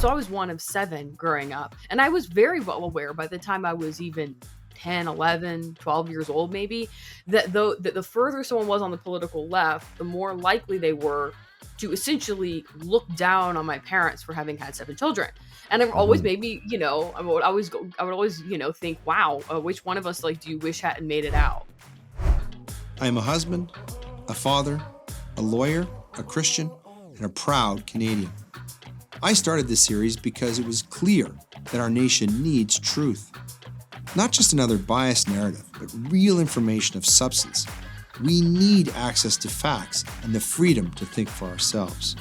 So I was one of 7 growing up, and I was very well aware by the time I was even 10, 11, 12 years old maybe, that the further someone was on the political left, the more likely they were to essentially look down on my parents for having had 7 children. And it always Mhm. made me, I would always, think, wow, which one of us like do you wish hadn't made it out? I am a husband, a father, a lawyer, a Christian, and a proud Canadian. I started this series because it was clear that our nation needs truth. Not just another biased narrative, but real information of substance. We need access to facts and the freedom to think for ourselves.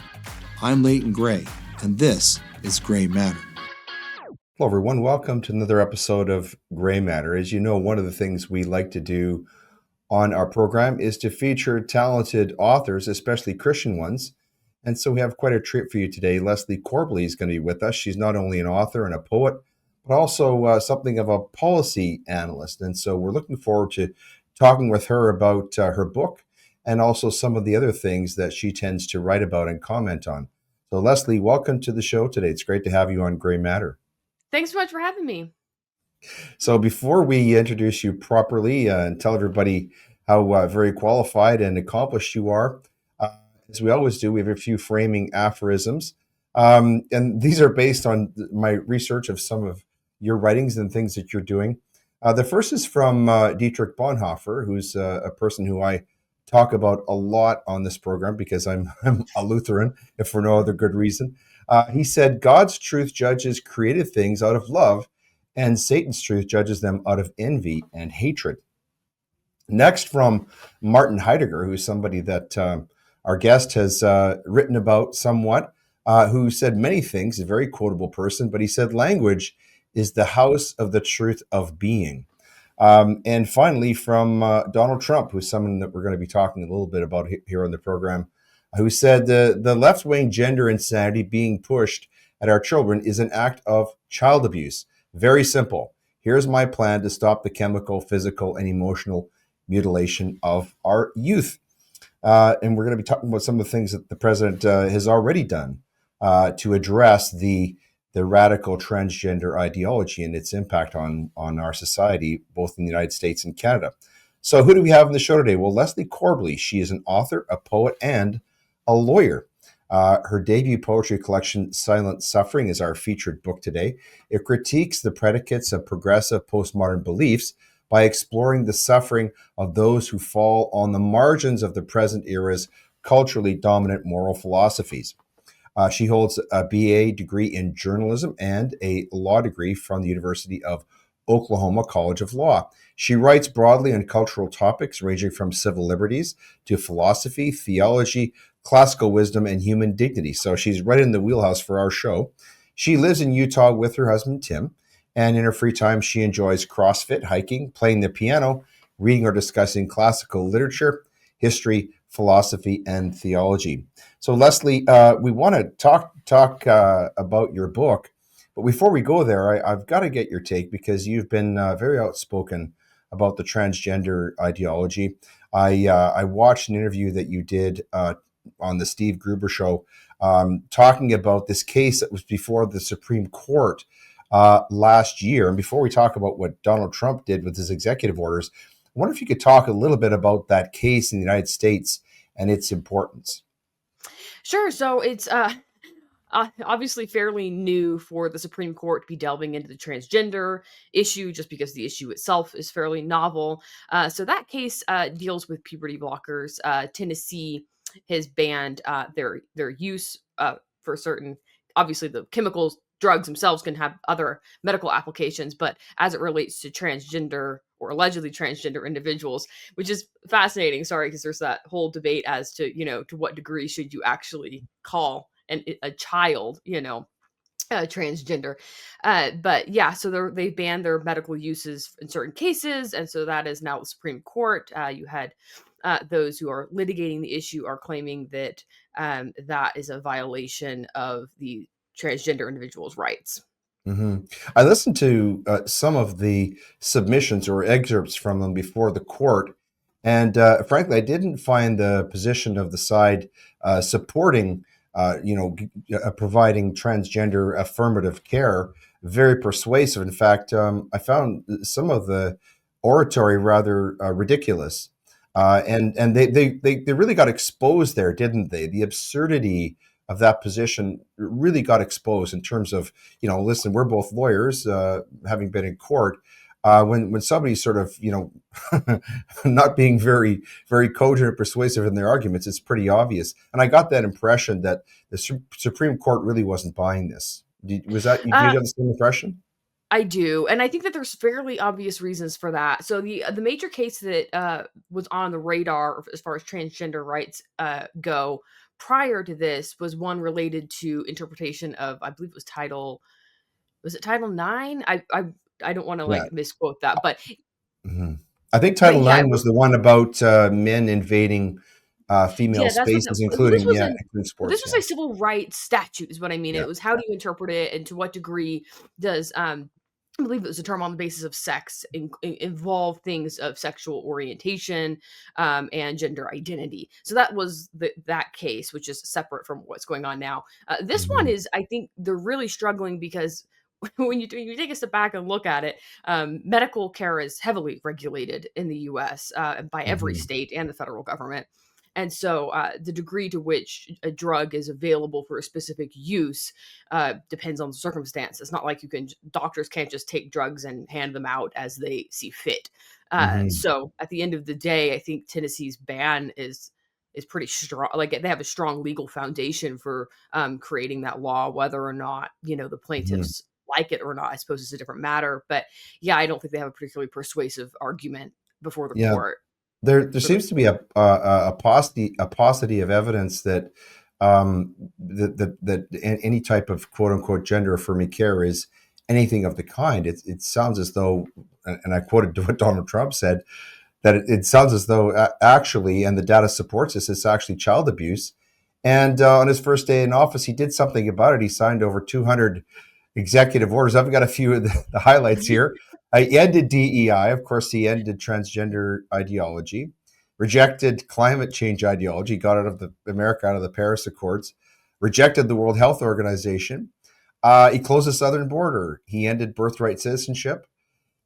I'm Leighton Gray, and this is Gray Matter. Hello, everyone. Welcome to another episode of Gray Matter. As you know, one of the things we like to do on our program is to feature talented authors, especially Christian ones. And so we have quite a treat for you today. Leslie Corbly is going to be with us. She's not only an author and a poet, but also something of a policy analyst. And so we're looking forward to talking with her about her book and also some of the other things that she tends to write about and comment on. So Leslie, welcome to the show today. It's great to have you on Gray Matter. Thanks so much for having me. So before we introduce you properly and tell everybody how very qualified and accomplished you are, as we always do, we have a few framing aphorisms. And these are based on my research of some of your writings and things that you're doing. The first is from Dietrich Bonhoeffer, who's a person who I talk about a lot on this program because I'm a Lutheran, if for no other good reason. He said, God's truth judges created things out of love, and Satan's truth judges them out of envy and hatred. Next, from Martin Heidegger, who's somebody that our guest has written about somewhat, who said many things, a very quotable person, but he said language is the house of the truth of being. And finally, from Donald Trump, who's someone that we're going to be talking a little bit about here on the program, who said the left-wing gender insanity being pushed at our children is an act of child abuse. Very simple. Here's my plan to stop the chemical, physical, and emotional mutilation of our youth. And we're going to be talking about some of the things that the president has already done to address the radical transgender ideology and its impact on our society, both in the United States and Canada. So who do we have on the show today? Well, Leslie Corbly. She is an author, a poet, and a lawyer. Her debut poetry collection, Silent Suffering, is our featured book today. It critiques the predicates of progressive postmodern beliefs by exploring the suffering of those who fall on the margins of the present era's culturally dominant moral philosophies. She holds a BA degree in journalism and a law degree from the University of Oklahoma College of Law. She writes broadly on cultural topics ranging from civil liberties to philosophy, theology, classical wisdom, and human dignity. So she's right in the wheelhouse for our show. She lives in Utah with her husband, Tim, and in her free time, she enjoys CrossFit, hiking, playing the piano, reading or discussing classical literature, history, philosophy, and theology. So Leslie, we want to talk about your book. But before we go there, I've got to get your take because you've been very outspoken about the transgender ideology. I watched an interview that you did on the Steve Gruber show talking about this case that was before the Supreme Court last year. And before we talk about what Donald Trump did with his executive orders, I wonder if you could talk a little bit about that case in the United States and its importance. Sure. So it's obviously fairly new for the Supreme Court to be delving into the transgender issue, just because the issue itself is fairly novel. So that case deals with puberty blockers. Tennessee has banned their use for certain. Obviously, the chemicals, drugs themselves can have other medical applications, but as it relates to transgender or allegedly transgender individuals, which is fascinating. Sorry, because there's that whole debate as to to what degree should you actually call a child, transgender. But yeah, so they banned their medical uses in certain cases. And so that is now the Supreme Court. You had those who are litigating the issue are claiming that that is a violation of the transgender individual's rights. Mm-hmm. I listened to some of the submissions or excerpts from them before the court. And frankly, I didn't find the position of the side supporting providing transgender affirmative care, very persuasive. In fact, I found some of the oratory rather ridiculous, and they really got exposed there, didn't they? The absurdity of that position really got exposed in terms of, listen, we're both lawyers, having been in court. When somebody's sort of, not being very, very cogent or persuasive in their arguments, it's pretty obvious. And I got that impression that the Supreme Court really wasn't buying this. Do you Uh, get the same impression? I do, and I think that there's fairly obvious reasons for that. So the major case that was on the radar as far as transgender rights go prior to this was one related to interpretation of, I believe it was Title 9? I don't want to Yeah. like misquote that, but hmm I think but Title yeah, IX was the one about men invading female yeah, that's what spaces, well, this including, was yeah, an including well, this sports. was Yeah. a civil rights statute is what I mean. Yeah. It was how do you interpret it and to what degree does I believe it was a term on the basis of sex involve things of sexual orientation and gender identity. So that was that case, which is separate from what's going on now. This one hmm is, I think, they're really struggling because you take a step back and look at it, medical care is heavily regulated in the U.S. By every hmm state and the federal government. And so the degree to which a drug is available for a specific use depends on the circumstance. It's not like doctors can't just take drugs and hand them out as they see fit. hmm So at the end of the day, I think Tennessee's ban is pretty strong. Like they have a strong legal foundation for creating that law. Whether or not the hmm plaintiffs like it or not, I suppose is a different matter. But yeah, I don't think they have a particularly persuasive argument before the Yeah. court. There For the seems to be a paucity of evidence that any type of quote unquote gender affirming care is anything of the kind. It sounds as though, and I quoted what Donald Trump said, that it sounds as though actually, and the data supports this, it's actually child abuse. And on his first day in office, he did something about it. He signed over 200 executive orders. I've got a few of the highlights here. He ended DEI, of course. He ended transgender ideology, rejected climate change ideology, got America out of the Paris Accords, rejected the World Health Organization. He closed the southern border. He ended birthright citizenship.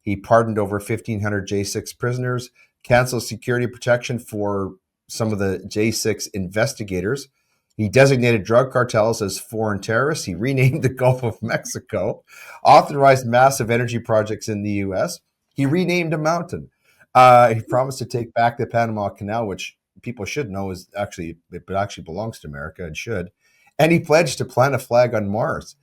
He pardoned over 1,500 J6 prisoners, canceled security protection for some of the J6 investigators. He designated drug cartels as foreign terrorists. He renamed the Gulf of Mexico, authorized massive energy projects in the U.S. He renamed a mountain. He promised to take back the Panama Canal, which people should know it actually belongs to America and should. And he pledged to plant a flag on Mars.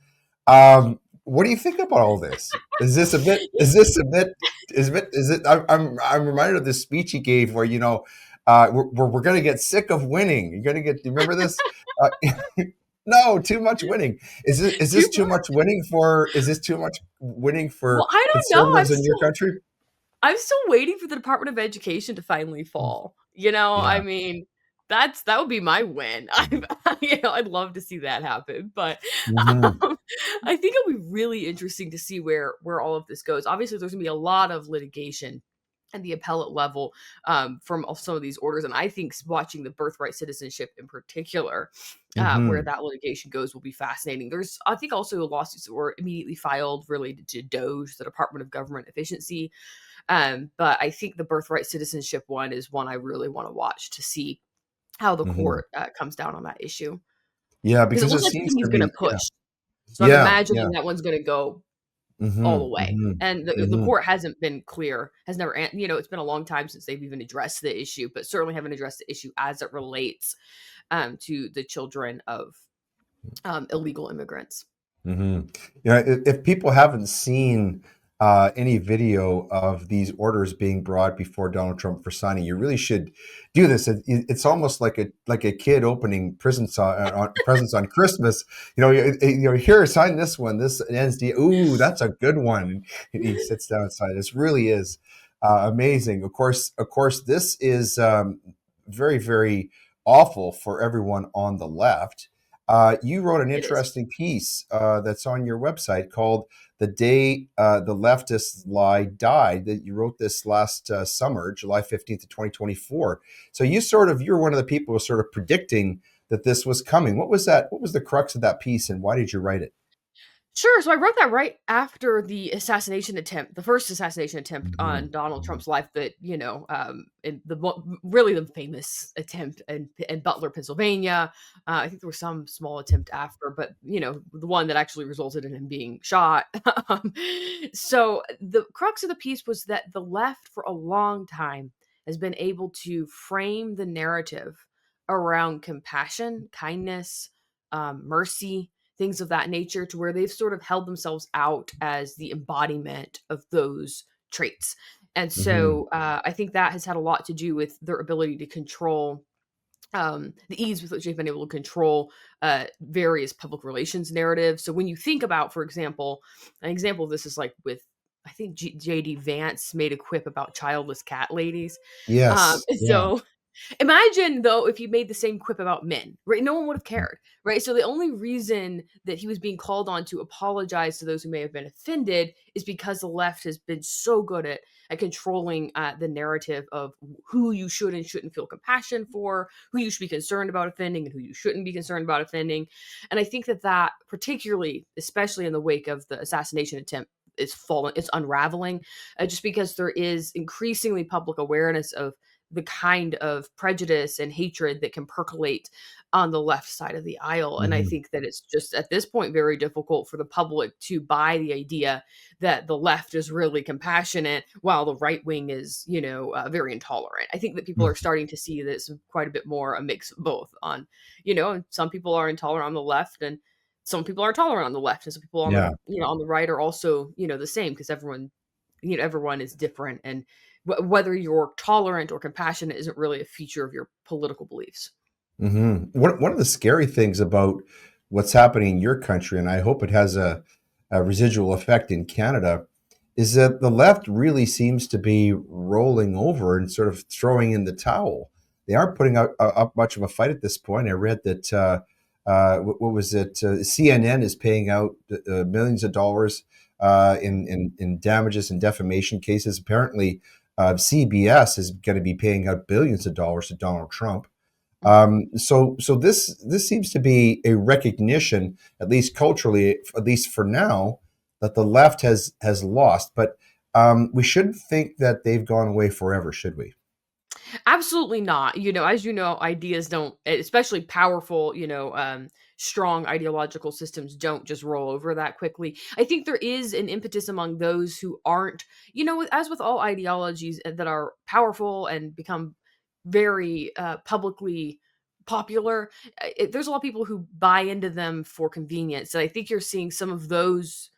What do you think about all this? Is this a bit? Is this a bit? Is it? I'm reminded of this speech he gave where we're going to get sick of winning. You're going to get. Do you remember this? Uh, no, too much winning. Is this Too too much winning for? Is this too much winning Well, for I don't know. conservatives in your country? I'm still waiting for the Department of Education to finally fall. I Yeah. mean, that would be my win. I'd love to see that happen. But hmm um, I think it'll be really interesting to see where all of this goes. Obviously, there's gonna be a lot of litigation at the appellate level from some of these orders, and I think watching the birthright citizenship in particular, where hmm that litigation goes, will be fascinating. There's, I think, also lawsuits that were immediately filed related to DOGE, the Department of Government Efficiency, but I think the birthright citizenship one is one I really want to watch to see how the hmm court comes down on that issue Yeah, because it because it looks like seems something to he's going to be. push. Yeah. So I'm Yeah. Yeah. imagining that one's going to go all hmm the way. hmm And the hmm court hasn't been clear, has never, it's been a long time since they've even addressed the issue, but certainly haven't addressed the issue as it relates to the children of illegal immigrants. hmm Yeah, if people haven't seen any video of these orders being brought before Donald Trump for signing, you really should do this. It's almost like a kid opening presents on Christmas. Here, sign this one. This ends the. Ooh, that's a good one. And he sits down and signs. This really is amazing. Of course, this is very, very awful for everyone on the left. You wrote an It is. interesting piece that's on your website called "The Day the Leftist Lie Died." That you wrote this last summer, July 15th of 2024. So you're one of the people who are sort of predicting that this was coming. What was that? What was the crux of that piece, and why did you write it? Sure. So I wrote that right after the assassination attempt, the first assassination attempt Mhm, on Donald mhm. Trump's life. That in really the famous attempt in Butler, Pennsylvania. I think there was some small attempt after, but the one that actually resulted in him being shot. So the crux of the piece was that the left, for a long time, has been able to frame the narrative around compassion, kindness, mercy, things of that nature, to where they've sort of held themselves out as the embodiment of those traits. And Mhm. so I think that has had a lot to do with their ability to control the ease with which they've been able to control various public relations narratives. So when you think about, for example, an example of this is like with, I think JD Vance made a quip about childless cat ladies. Yes. Yeah. So imagine though if you made the same quip about men, right? No one would have cared, right? So the only reason that he was being called on to apologize to those who may have been offended is because the left has been so good at controlling the narrative of who you should and shouldn't feel compassion for, who you should be concerned about offending, and who you shouldn't be concerned about offending. And I think that particularly, especially in the wake of the assassination attempt, is falling, it's unraveling, just because there is increasingly public awareness of the kind of prejudice and hatred that can percolate on the left side of the aisle. And I Mhm. think that it's just at this point very difficult for the public to buy the idea that the left is really compassionate while the right wing is, very intolerant. I think that people are starting to see this quite a bit more a mix of both on, and some people are intolerant on the left and some people are tolerant on the left and some people on the, Yeah. on the right are also, the same because everyone is different and whether you're tolerant or compassionate isn't really a feature of your political beliefs. One of the scary things about what's happening in your country, and I hope it has a residual effect in Canada, is that the left really seems to be rolling over and sort of throwing in the towel. They aren't putting up much of a fight at this point. I read that what was it? CNN is paying out millions of dollars in damages and defamation cases. Apparently, CBS is going to be paying out billions of dollars to Donald Trump. Mhm. So this seems to be a recognition, at least culturally, at least for now, that the left has lost. But we shouldn't think that they've gone away forever, should we? Absolutely not. As you know, ideas don't, especially powerful, strong ideological systems don't just roll over that quickly. I think there is an impetus among those who aren't, as with all ideologies that are powerful and become very publicly popular, there's a lot of people who buy into them for convenience. And I think you're seeing some of those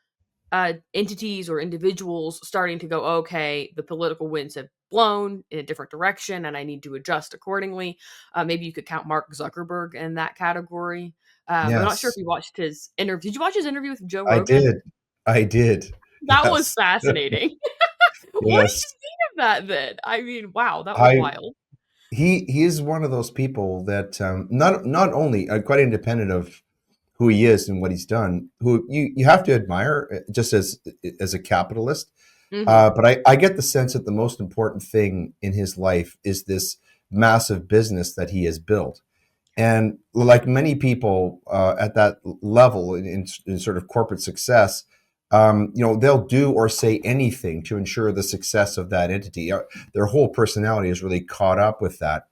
entities or individuals starting to go, okay, the political winds have blown in a different direction and I need to adjust accordingly. Maybe you could count Mark Zuckerberg in that category. I'm not sure if Yes, you watched his interview. Did you watch his interview with Joe I Rogan? did. I did. That was Yes, fascinating. What did you yes. think of that then? I mean, wow, that was I wild. he is one of those people that not only quite independent of who he is and what he's done, who you have to admire just as a capitalist. Hmm. But I get the sense that the most important thing in his life is this massive business that he has built. And like many people at that level in sort of corporate success, they'll do or say anything to ensure the success of that entity. Their whole personality is really caught up with that.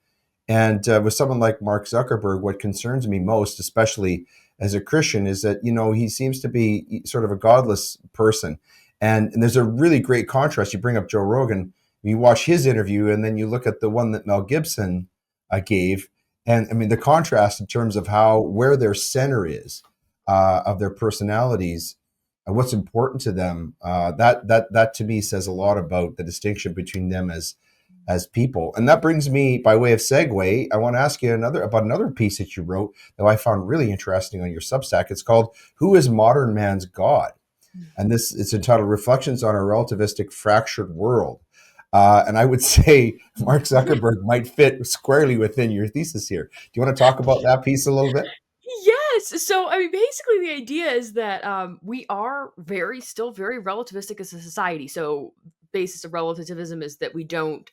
And with someone like Mark Zuckerberg, what concerns me most, especially as a Christian, is that he seems to be sort of a godless person. And there's a really great contrast. You bring up Joe Rogan, you watch his interview, and then you look at the one that Mel Gibson gave, and I mean the contrast in terms of where their center is of their personalities, what's important to them. That to me says a lot about the distinction between them as people. And that brings me, by way of segue, I want to ask you about another piece that you wrote that I found really interesting on your Substack. It's called "Who is Modern Man's God?" And this it's entitled "Reflections on a Relativistic Fractured World." And I would say Mark Zuckerberg might fit squarely within your thesis here. Do you want to talk about that piece a little bit? Yes. So, I mean, basically, the idea is that we are still very relativistic as a society. So, basis of relativism is that we don't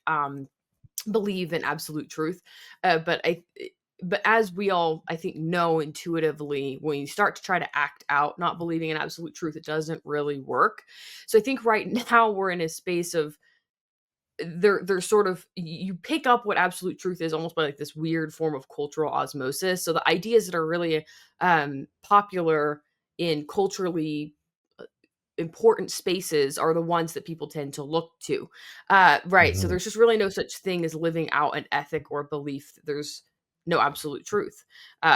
believe in absolute truth. But but as we all, I think, know intuitively, when you start to try to act out not believing in absolute truth, it doesn't really work. So I think right now we're in a space of they're sort of you pick up what absolute truth is almost by like this weird form of cultural osmosis. So the ideas that are really popular in culturally important spaces are the ones that people tend to look to. Right. So Mhm. there's just really no such thing as living out an ethic or belief. There's no absolute truth.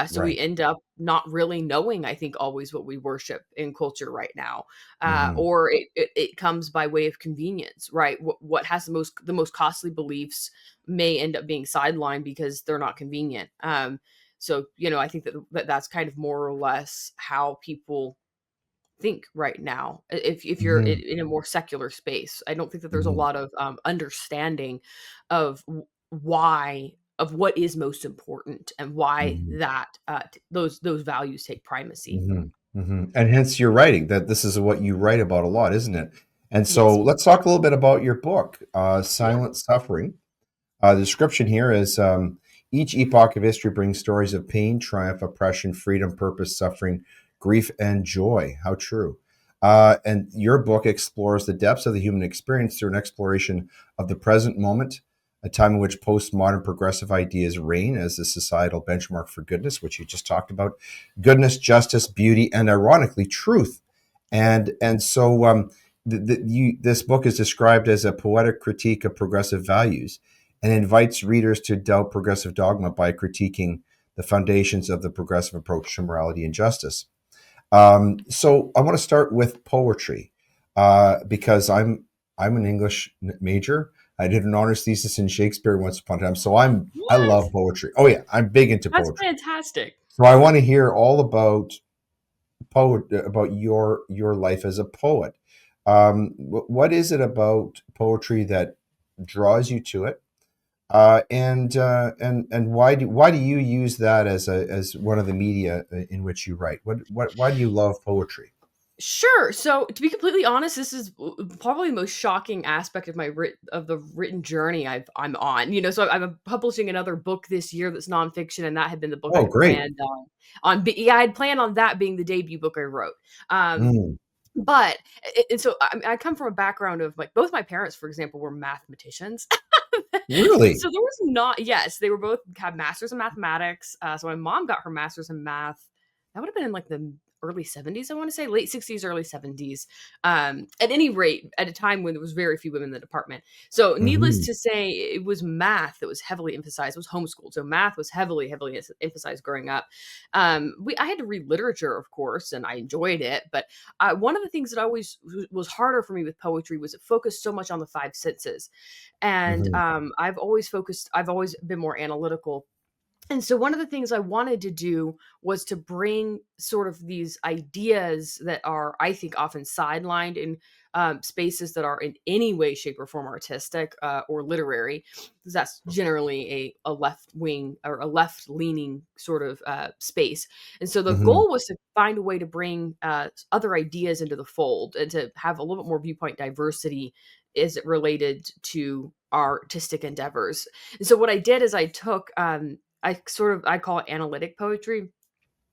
So we Right. end up not really knowing, I think, always what we worship in culture right now, Mhm. or it comes by way of convenience. Right. What has the most costly beliefs may end up being sidelined because they're not convenient. So I think that's kind of more or less how people think right now. If you're Mhm. in a more secular space, I don't think that there's a Mhm. lot of understanding of why of what is most important and why Mhm. that those values take primacy. Mhm. Mhm. And hence your writing, that this is what you write about a lot, isn't it? And so Yes. let's talk a little bit about your book, Yeah. Silent Suffering. The description here is each epoch of history brings stories of pain, triumph, oppression, freedom, purpose, suffering, grief, and joy. How true. And your book explores the depths of the human experience through an exploration of the present moment, a time in which postmodern progressive ideas reign as the societal benchmark for goodness, which you just talked about, goodness, justice, beauty, and ironically, truth. And so this book is described as a poetic critique of progressive values and invites readers to doubt progressive dogma by critiquing the foundations of the progressive approach to morality and justice. So I want to start with poetry because I'm an English major. I did an honors thesis in Shakespeare once upon a time, so I What? love poetry. Oh yeah, I'm big into That's poetry. fantastic. So I want to hear all about about your life as a poet. What is it about poetry that draws you to it? And why do you use that as one of the media in which you write? Why do you love poetry? Sure. So, to be completely honest, this is probably the most shocking aspect of of the written journey I'm on. So I'm publishing another book this year that's nonfiction, and that had been the book I Oh, had great. planned yeah, I had planned on that being the debut book I wrote. Um, Mm, but and so I come from a background of like both my parents, for example, were mathematicians. really? So there was not yes, they were both had masters in mathematics. So my mom got her master's in math. That would have been in like the early 70s, I want to say, late 60s, early 70s. At any rate, at a time when there was very few women in the department. So needless Hmm. to say, it was math that was heavily emphasized. It was homeschooled. So math was heavily, heavily emphasized growing up. I had to read literature, of course, and I enjoyed it. But one of the things that always was harder for me with poetry was it focused so much on the five senses. And Hmm. I've always been more analytical. And so one of the things I wanted to do was to bring sort of these ideas that are, I think, often sidelined in spaces that are in any way, shape, or form artistic or literary, because that's generally a left wing or a left leaning sort of space. And so the Hmm. goal was to find a way to bring other ideas into the fold and to have a little bit more viewpoint diversity as it related to our artistic endeavors. And so what I did is I took I call it analytic poetry.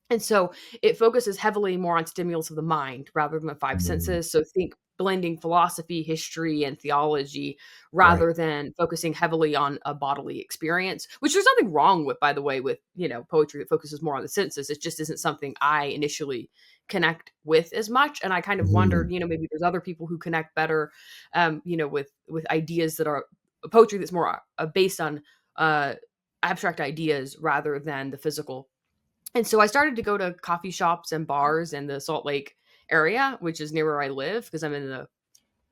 And so it focuses heavily more on stimulus of the mind rather than the five Hmm. senses. So think blending philosophy, history, and theology Right. rather than focusing heavily on a bodily experience, which there's nothing wrong with, by the way, with, poetry that focuses more on the senses. It just isn't something I initially connect with as much. And I kind of Hmm. wondered, maybe there's other people who connect better, with ideas that are poetry that's more based on uh, abstract ideas rather than the physical. And so I started to go to coffee shops and bars in the Salt Lake area, which is near where I live because I'm in the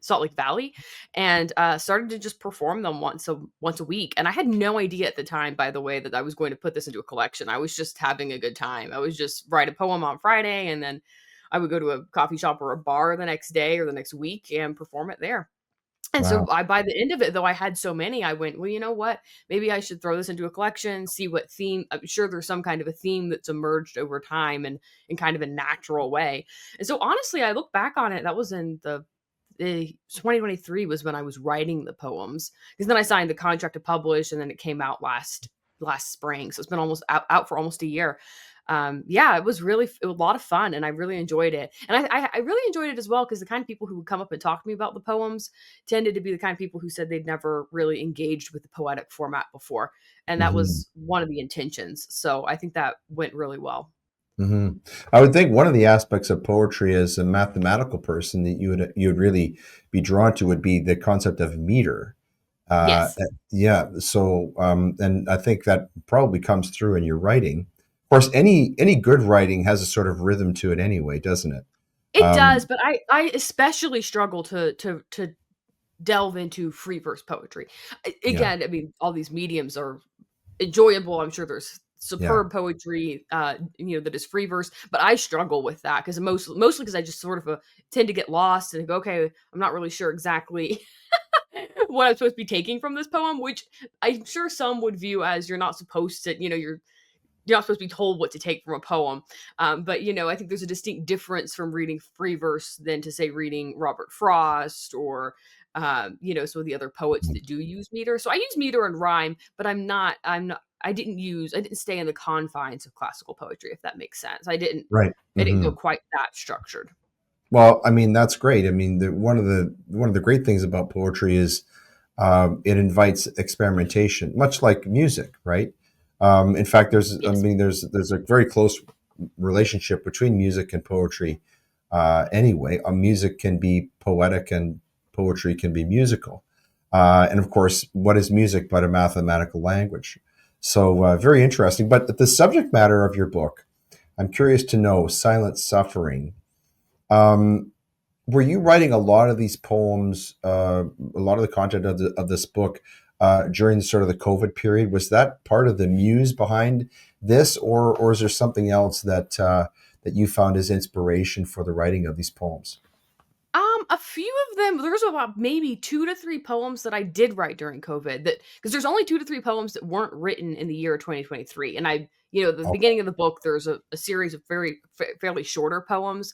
Salt Lake Valley, and started to just perform them once a week. And I had no idea at the time, by the way, that I was going to put this into a collection. I was just having a good time. I was just write a poem on Friday, and then I would go to a coffee shop or a bar the next day or the next week and perform it there. And so Wow. by the end of it, though I had so many, I went, well, you know what? Maybe I should throw this into a collection, see what theme. I'm sure there's some kind of a theme that's emerged over time and in kind of a natural way. And so honestly, I look back on it. That was in the 2023 was when I was writing the poems because then I signed the contract to publish and then it came out last. last spring, so it's been almost out for almost a year. Yeah, it was a lot of fun, and I really enjoyed it. And I really enjoyed it as well because the kind of people who would come up and talk to me about the poems tended to be the kind of people who said they'd never really engaged with the poetic format before, and that Hmm. was one of the intentions. So I think that went really well. Hmm. I would think one of the aspects of poetry as a mathematical person that you would really be drawn to would be the concept of meter. Uh, Yes, yeah. So, and I think that probably comes through in your writing. Of course, any good writing has a sort of rhythm to it anyway, doesn't it? it does, Um, but I especially struggle to delve into free verse poetry. yeah, Again, I mean, all these mediums are enjoyable. I'm sure there's yeah, superb poetry, that is free verse, but I struggle with that because mostly because I just sort of tend to get lost and go, okay, I'm not really sure exactly what I'm supposed to be taking from this poem, which I'm sure some would view as you're not supposed to, you're not supposed to be told what to take from a poem. But I think there's a distinct difference from reading free verse than to say reading Robert Frost or some of the other poets that do use meter. So I use meter and rhyme, but I'm not I didn't stay in the confines of classical poetry, if that makes sense. right. I didn't go Hmm. quite that structured. Well, I mean, that's great. I mean, one of the great things about poetry is it invites experimentation, much like music, right? In fact, I Yes. mean, there's a very close relationship between music and poetry. Anyway, music can be poetic and poetry can be musical. And of course, what is music but a mathematical language? So very interesting. But the subject matter of your book, I'm curious to know, silent suffering. Um, were you writing a lot of these poems, a lot of the content of this book during sort of the COVID period? Was that part of the muse behind this, or is there something else that you found as inspiration for the writing of these poems? A few of them, there's about maybe 2 to 3 poems that I did write during COVID that because there's only 2 to 3 poems that weren't written in the year 2023, and the Okay. beginning of the book, there's a series of fairly shorter poems,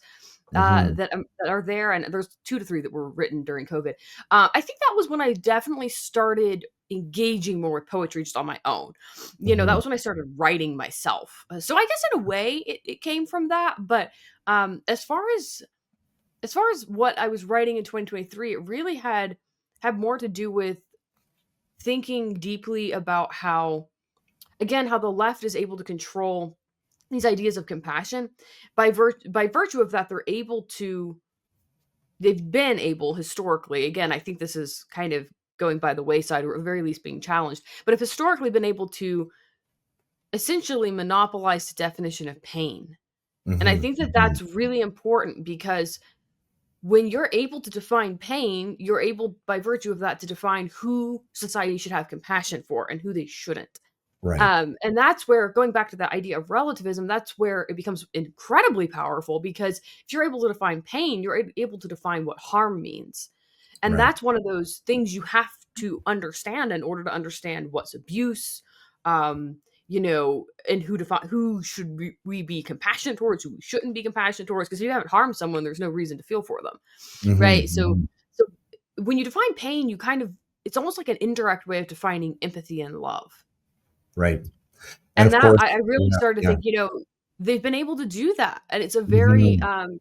Hmm. that are there, and there's 2 to 3 that were written during COVID. I think that was when I definitely started engaging more with poetry just on my own. That Hmm. was when I started writing myself. So I guess in a way it came from that, but, um, as far as as far as what I was writing in 2023, it really had more to do with thinking deeply about how the left is able to control these ideas of compassion by virtue of that they've been able historically. Again, I think this is kind of going by the wayside or at the very least being challenged, but have historically been able to essentially monopolize the definition of pain. And I Hmm. think that Hmm. that's really important because when you're able to define pain, you're able, by virtue of that, to define who society should have compassion for and who they shouldn't. Right. And that's where, going back to that idea of relativism, that's where it becomes incredibly powerful because if you're able to define pain, you're able to define what harm means. And Right. that's one of those things you have to understand in order to understand what's abuse, um, and who should we be compassionate towards, who we shouldn't be compassionate towards. Because if you haven't harmed someone, there's no reason to feel for them, Hmm. right? So, Hmm. so when you define pain, it's almost like an indirect way of defining empathy and love. Right. And And of that course, I really yeah, started to yeah. think, they've been able to do that, and it's a very Hmm.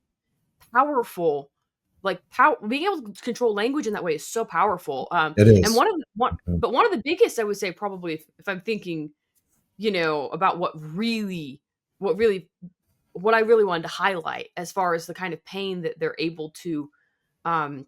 powerful, being able to control language in that way is so powerful. It And is. one of the one Mhm. but one of the biggest, I would say, probably, if I'm thinking, about what really what I really wanted to highlight as far as the kind of pain that they're able to, um,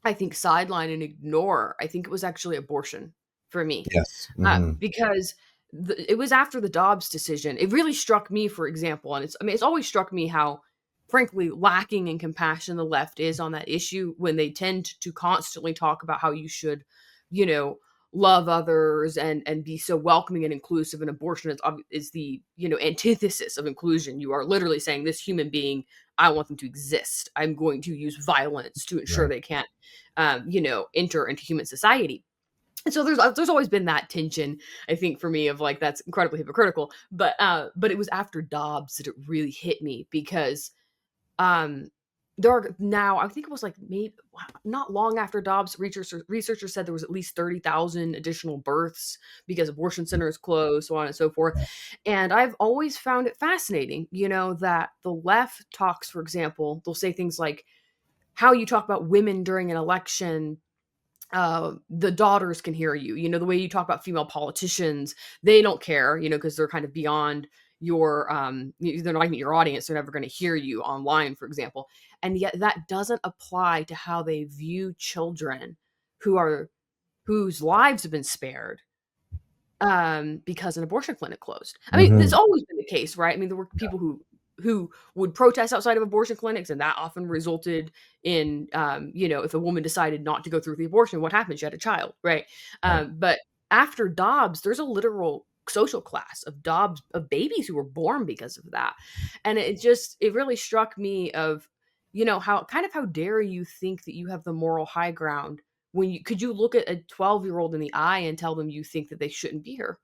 I think, sideline and ignore. I think it was actually abortion for me, Yes. Hmm. because it was after the Dobbs decision. It really struck me, for example, and it's always struck me how, frankly, lacking in compassion the left is on that issue when they tend to constantly talk about how you should, you know, love others and be so welcoming and inclusive. And abortion is the antithesis of inclusion. You are literally saying this human being, I want them to exist. I'm going to use violence to ensure Right. they can't, enter into human society. And so there's always been that tension, I think, for me, of like that's incredibly hypocritical. But it was after Dobbs that it really hit me because um there are now, I think it was like maybe not long after Dobbs, researchers said there was at least 30,000 additional births because abortion centers closed, so on and so forth. And I've always found it fascinating, that the left talks, for example, they'll say things like how you talk about women during an election, the daughters can hear you. The way you talk about female politicians, they don't care, because they're kind of beyond your, they're not even your audience. They're never going to hear you online, for example. And yet that doesn't apply to how they view children whose lives have been spared because an abortion clinic closed. I mean, that's Hmm. always been the case, right? I mean, there were people who would protest outside of abortion clinics, and that often resulted in, if a woman decided not to go through with the abortion, what happened? She had a child, right? Right. But after Dobbs, there's a literal social class of babies who were born because of that, and it really struck me of, how dare you think that you have the moral high ground when could you look at a 12-year-old in the eye and tell them you think that they shouldn't be here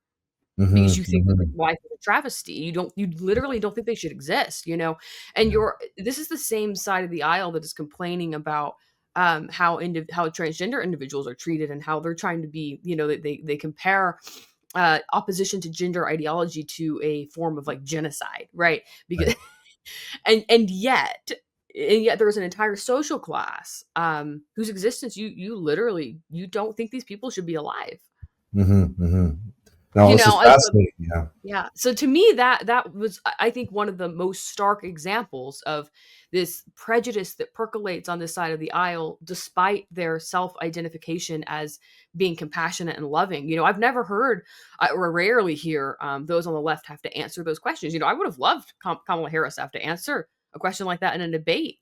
because Hmm. you think that Hmm. life is a travesty. You literally don't think they should exist, and Yeah. this is the same side of the aisle that is complaining about how transgender individuals are treated and how they're trying to be, they compare opposition to gender ideology to a form of like genocide, right? Because Right. and yet there's an entire social class whose existence you literally you don't think these people should be alive. Hmm. Hmm. No, You this is know, so fascinating. Yeah. yeah. So to me, that was, I think, one of the most stark examples of this prejudice that percolates on this side of the aisle, despite their self-identification as being compassionate and loving. I've never heard, or rarely hear, those on the left have to answer those questions. I would have loved Kamala Harris to have to answer a question like that in a debate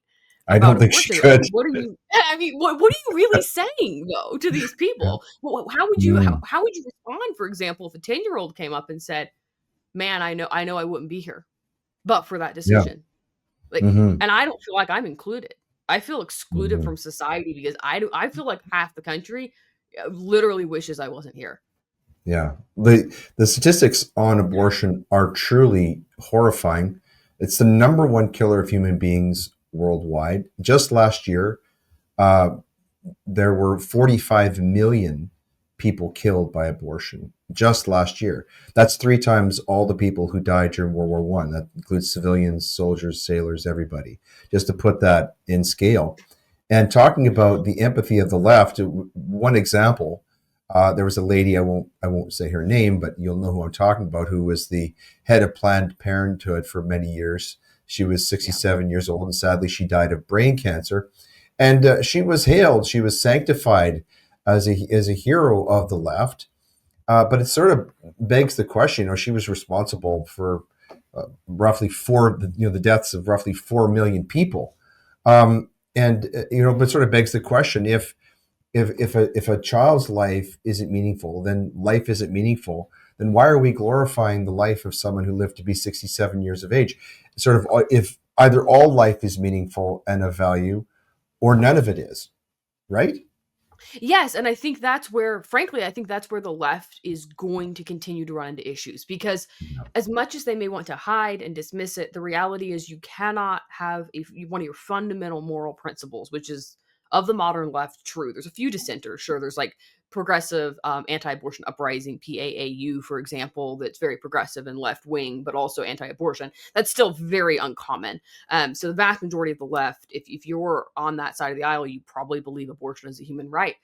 I about don't think she abortion. could. What are you? I mean, what are you really saying though to these Yeah. people? How would you Mm. how would you respond, for example, if a 10-year-old came up and said, "Man, I know I wouldn't be here, but for that Yeah. decision." Like, Hmm. and I don't feel like I'm included. I feel excluded Hmm. from society because I feel like half the country literally wishes I wasn't here. Yeah. The statistics on abortion are truly horrifying. It's the number one killer of human beings worldwide. Just last year, uh, there were 45 million people killed by abortion just last year. That's three times all the people who died during World War One. That includes civilians, soldiers, sailors, everybody. Just to put that in scale. And talking about the empathy of the left, one example, there was a lady, I won't say her name, but you'll know who I'm talking about, who was the head of Planned Parenthood for many years. She was Yeah. 67 years old, and sadly, she died of brain cancer. And she was hailed, she was sanctified as a hero of the left. But it sort of begs the question. She was responsible for roughly the deaths of roughly 4 million people. And but sort of begs the question: if a child's life isn't meaningful, then life isn't meaningful. Then why are we glorifying the life of someone who lived to be 67 years of age? Sort of, if either all life is meaningful and of value, or none of it is, right? Yes, and I think that's where, frankly, I think that's where the left is going to continue to run into issues because as much as they may want to hide and dismiss it, the reality is you cannot have one of your fundamental moral principles, which is of the modern left, true. There's a few dissenters, sure. There's like progressive anti-abortion uprising, PAAU, for example, that's very progressive and left wing, but also anti-abortion. That's still very uncommon. So the vast majority of the left, if you're on that side of the aisle, you probably believe abortion is a human right,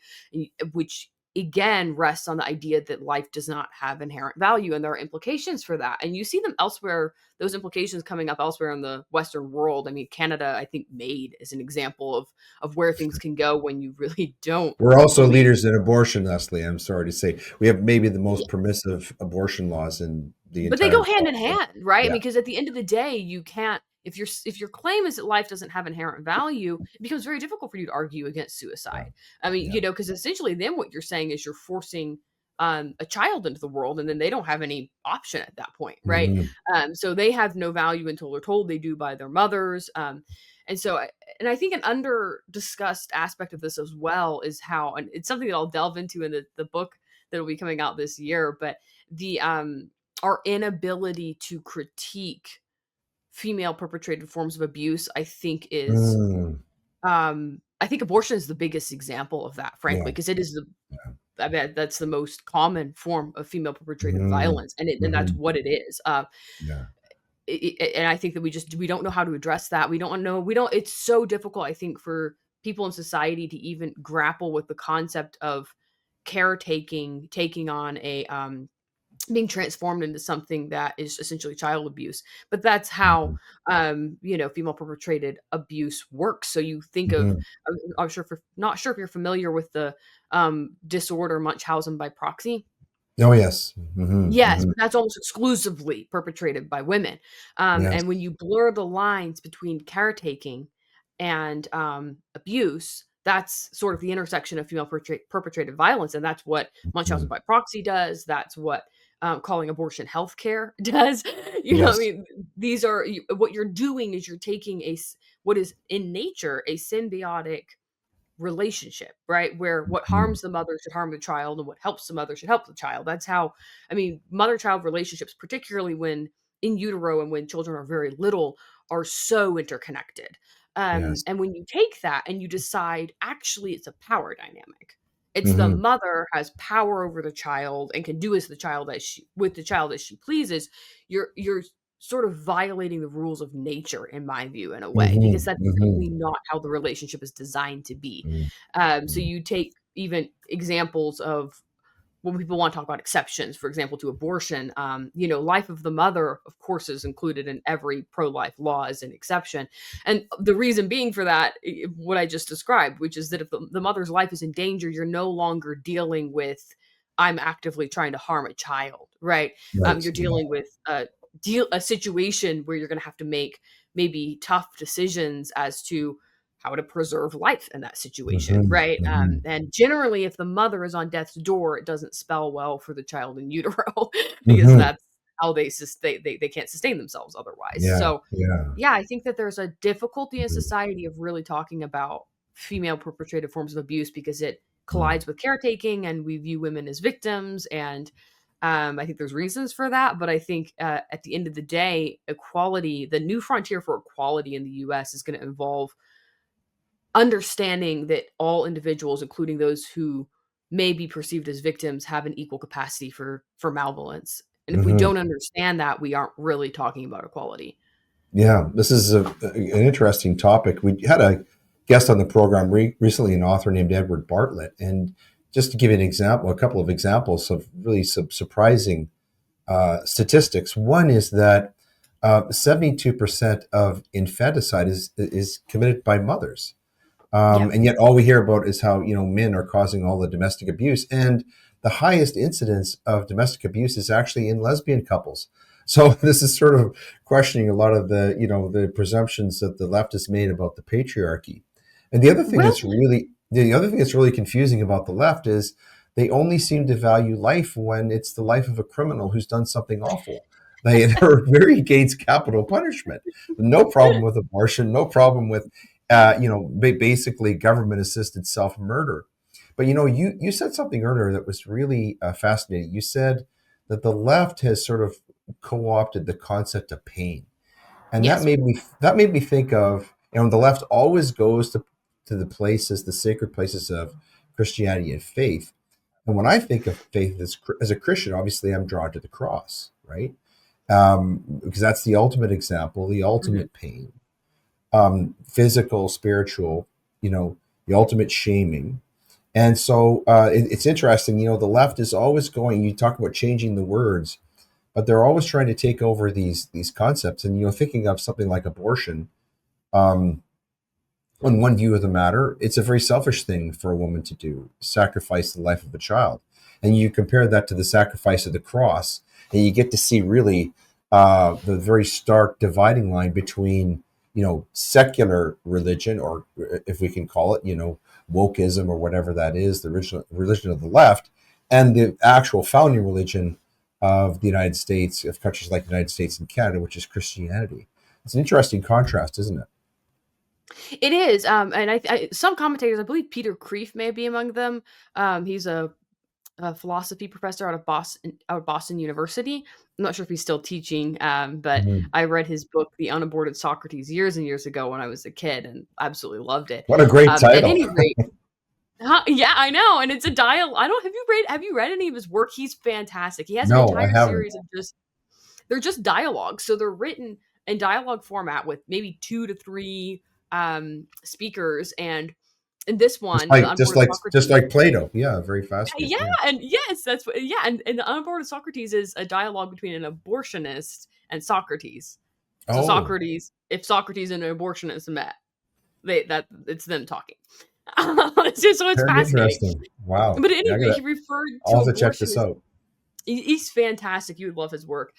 which again rests on the idea that life does not have inherent value, and there are implications for that. And you see them elsewhere, those implications coming up elsewhere in the Western world. I mean, Canada, I think, MAiD is an example of where things can go when you really don't We're also believe. leaders in abortion, Leslie. I'm sorry to say, we have maybe the most permissive abortion laws in the But they entire go hand in world. hand, right? I Yeah, mean, because at the end of the day, you can't, if your claim is that life doesn't have inherent value, it becomes very difficult for you to argue against yeah, suicide. I mean, yeah. because essentially then what you're saying is you're forcing a child into the world, and then they don't have any option at that point, right? Hmm. So they have no value until they're told they do by their mothers. And so, and I think an under discussed aspect of this as well is how, and it's something that I'll delve into in the book that will be coming out this year, but the our inability to critique female perpetrated forms of abuse, I think is Mm. I think abortion is the biggest example of that, frankly, Yeah. because it is the Yeah. I bet that's the most common form of female perpetrated Mm. violence, and that's Mhm. what it is. Yeah. And I think that we don't know how to address that. We don't. It's so difficult, I think, for people in society to even grapple with the concept of caretaking, taking on a being transformed into something that is essentially child abuse. But that's how Mhm. female perpetrated abuse works. So you think of Mhm. I'm sure if not sure if you're familiar with the disorder Munchausen by proxy. Oh, yes. Mhm. Yes, Mhm. but that's almost exclusively perpetrated by women. And when Yes. you blur the lines between caretaking and abuse, that's sort of the intersection of female perpetrated violence, and that's what Munchausen Mhm. by proxy does. That's what calling abortion healthcare does. I Yes. mean, these are what you're doing is you're taking what is in nature a symbiotic relationship, right? Where what Mhm. harms the mother should harm the child and what helps the mother should help the child. That's how, I mean, mother child relationships, particularly when in utero and when children are very little, are so interconnected. Yes. And when you take that and you decide, actually, it's a power dynamic. It's the Mhm. mother has power over the child and can do as the child as she with the child as she pleases. You're sort of violating the rules of nature, in my view, in a way, because Mhm. that's Mhm. simply not how the relationship is designed to be. Mhm. So Mhm. you take even examples of when people want to talk about exceptions, for example, to abortion. Life of the mother, of course, is included in every pro-life law as an exception, and the reason being for that, what I just described, which is that if the mother's life is in danger, you're no longer dealing with I'm actively trying to harm a child, right? Right. You're dealing with a situation where you're going to have to make maybe tough decisions as to how to preserve life in that situation, Mhm. right? Mhm. And generally, if the mother is on death's door, it doesn't spell well for the child in utero because Mhm. that's how they can't sustain themselves otherwise. Yeah. So, Yeah. yeah, I think that there's a difficulty in society of really talking about female perpetrated forms of abuse because it Mhm. collides with caretaking and we view women as victims. And I think there's reasons for that. But I think at the end of the day, equality, the new frontier for equality in the US is going to involve understanding that all individuals, including those who may be perceived as victims, have an equal capacity for malevolence. And if we Mhm. don't understand that, we aren't really talking about equality. Yeah, this is an interesting topic. We had a guest on the program recently, an author named Edward Bartlett, and just to give you an example, a couple of examples of really surprising statistics. One is that 72% of infanticide is committed by mothers. Yep. And yet all we hear about is how, men are causing all the domestic abuse. And the highest incidence of domestic abuse is actually in lesbian couples. So this is sort of questioning a lot of the presumptions that the left has made about the patriarchy. And Well, the other thing that's really confusing about the left is they only seem to value life when it's the life of a criminal who's done something awful. They're very against capital punishment. No problem with abortion, no problem with basically government assisted self murder. But you said something earlier that was really fascinating. You said that the left has sort of co opted the concept of pain, and that yes. made me think of the left always goes to the places, the sacred places of Christianity and faith. And when I think of faith as a Christian, obviously I'm drawn to the cross, right? Because that's the ultimate example, the Mhm. ultimate pain, physical, spiritual, you know, the ultimate shaming. And so it's interesting, the left is always going, you talk about changing the words, but they're always trying to take over these concepts. And, thinking of something like abortion, um, on one view of the matter, it's a very selfish thing for a woman to do, sacrifice the life of a child. And you compare that to the sacrifice of the cross, and you get to see really the very stark dividing line between, secular religion, or if we can call it, wokeism or whatever that is, the original religion of the left, and the actual founding religion of the United States, of countries like the United States and Canada, which is Christianity. It's an interesting contrast, isn't it? It is. And some commentators, I believe Peter Kreeft may be among them. He's a a philosophy professor out of Boston University. I'm not sure if he's still teaching, but Mhm. I read his book, The Unaborted Socrates, years and years ago when I was a kid, and absolutely loved it. What a great At title. any rate, yeah, I know, and it's a dial. I don't have you read any of his work? He's fantastic. He has an No, I entire haven't. series of just they're just dialogues. So they're written in dialogue format with maybe 2 to 3 speakers, and in this Just one, The like just Unborn like just Socrates. like Plato. Yeah, very fascinating. Yeah, Yeah. and yes, that's what yeah, and The Unborn Socrates is a dialogue between an abortionist and Socrates. So Oh, Socrates, if Socrates and an abortionist met, that it's them talking. So it's very fascinating. interesting. Wow. But Yeah, anyway, he referred I'll to have to check abortion this as out. he's fantastic. You would love his work.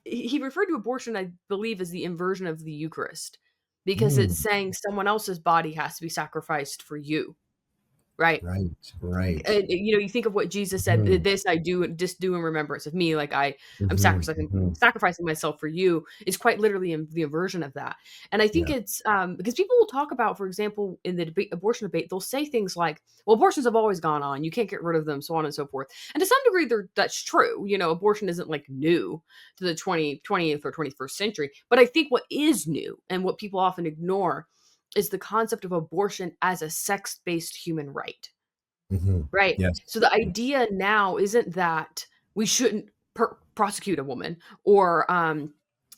He referred to abortion, I believe, as the inversion of the Eucharist because it's Mm, saying someone else's body has to be sacrificed for you, right? right, right. You think of what Jesus said, Mhm, "This I do, just do in remembrance of me." Like I'm mhm, mhm. sacrificing myself for you is quite literally in the inversion of that. And I think Yeah. it's because people will talk about, for example, in the abortion debate, they'll say things like, "Well, abortions have always gone on. You can't get rid of them," so on and so forth. And to some degree, that's true. Abortion isn't like new to the 20th or 21st century. But I think what is new and what people often ignore is the concept of abortion as a sex-based human right. Mhm. Right. Yes. So the Yes. idea now isn't that we shouldn't prosecute a woman or and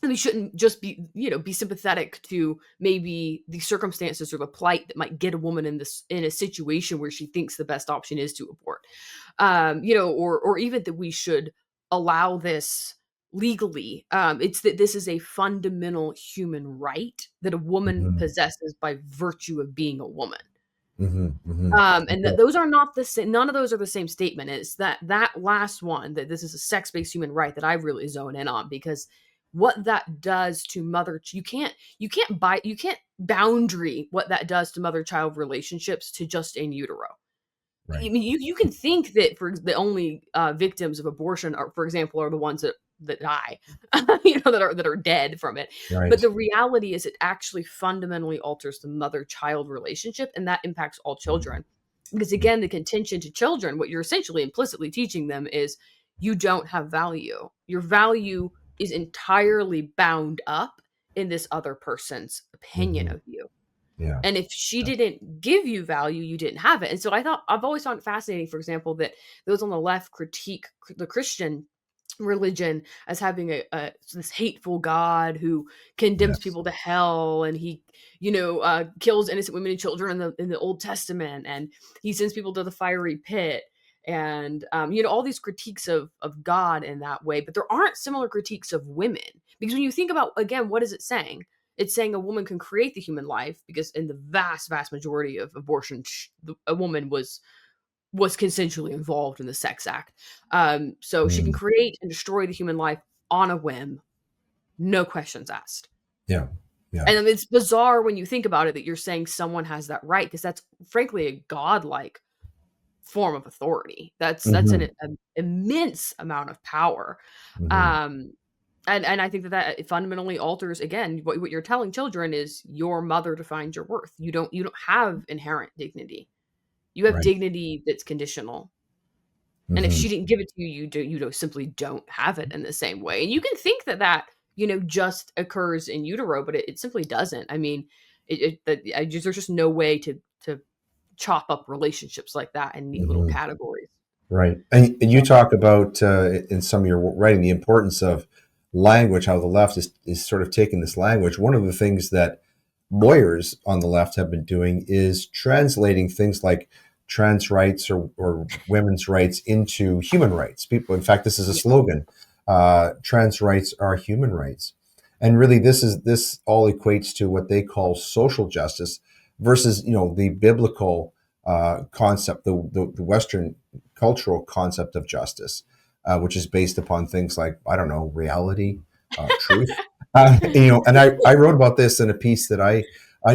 we shouldn't just be sympathetic to maybe the circumstances or the plight that might get a woman in a situation where she thinks the best option is to abort. Or even that we should allow this legally. It's that this is a fundamental human right that a woman Mhm, possesses by virtue of being a woman. mhm, mhm. And Okay. those are not the same. None of those are the same statement. It's that last one that this is a sex-based human right that I really zone in on because what that does to you can't boundary what that does to mother-child relationships to just in utero. I Right, mean, you can think that for the only victims of abortion are, for example, are the ones that die, that are dead from it. But right. the reality is, it actually fundamentally alters the mother-child relationship, and that impacts all Mhm, children. Because mhm, again, the contention to children, what you're essentially implicitly teaching them is you don't have value. Your value is entirely bound up in this other person's opinion mhm. of you. Yeah. And if she Yeah. didn't give you value, you didn't have it. And so I've always found it fascinating, for example, that those on the left critique the Christian religion as having a this hateful God who condemns Yes. people to hell, and he kills innocent women and children in the Old Testament, and he sends people to the fiery pit, and all these critiques of God in that way. But there aren't similar critiques of women, because when you think about, again, what is it saying? It's saying a woman can create the human life, because in the vast majority of abortion, a woman was consensually involved in the sex act. So she can Mm, create and destroy the human life on a whim, no questions asked. yeah. Yeah. And it's bizarre when you think about it that you're saying someone has that right, because that's frankly a godlike form of authority. That's Mhm, an immense amount of power. mhm. Um, and I think that it fundamentally alters, again, what you're telling children is your mother defines your worth. You don't have inherent dignity. You have Right. dignity that's conditional. And if Mhm. she didn't give it to you, simply don't have it in the same way. And you can think that just occurs in utero, but it simply doesn't. I mean, there's just no way to chop up relationships like that in neat little Mhm. categories. Right. And you talk about in some of your writing the importance of language, how the left is sort of taking this language. One of the things that lawyers on the left have been doing is translating things like trans rights or women's rights into human rights. People, in fact, this is a Yeah, slogan: trans rights are human rights. And really, this all equates to what they call social justice versus the biblical concept, the Western cultural concept of justice, which is based upon things like, I don't know, reality, truth. And I wrote about this in a piece that I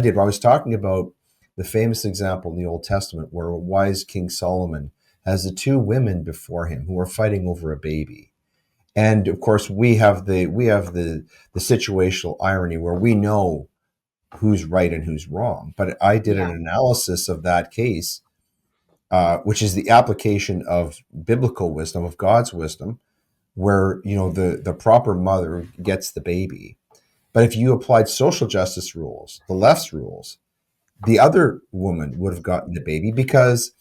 did. Where I was talking about the famous example in the Old Testament where a wise King Solomon has the two women before him who are fighting over a baby. And of course, we have the situational irony where we know who's right and who's wrong. But I did yeah, an analysis of that case which is the application of biblical wisdom, of God's wisdom, where the proper mother gets the baby. But if you applied social justice rules, the left's rules, the other woman would have gotten the baby because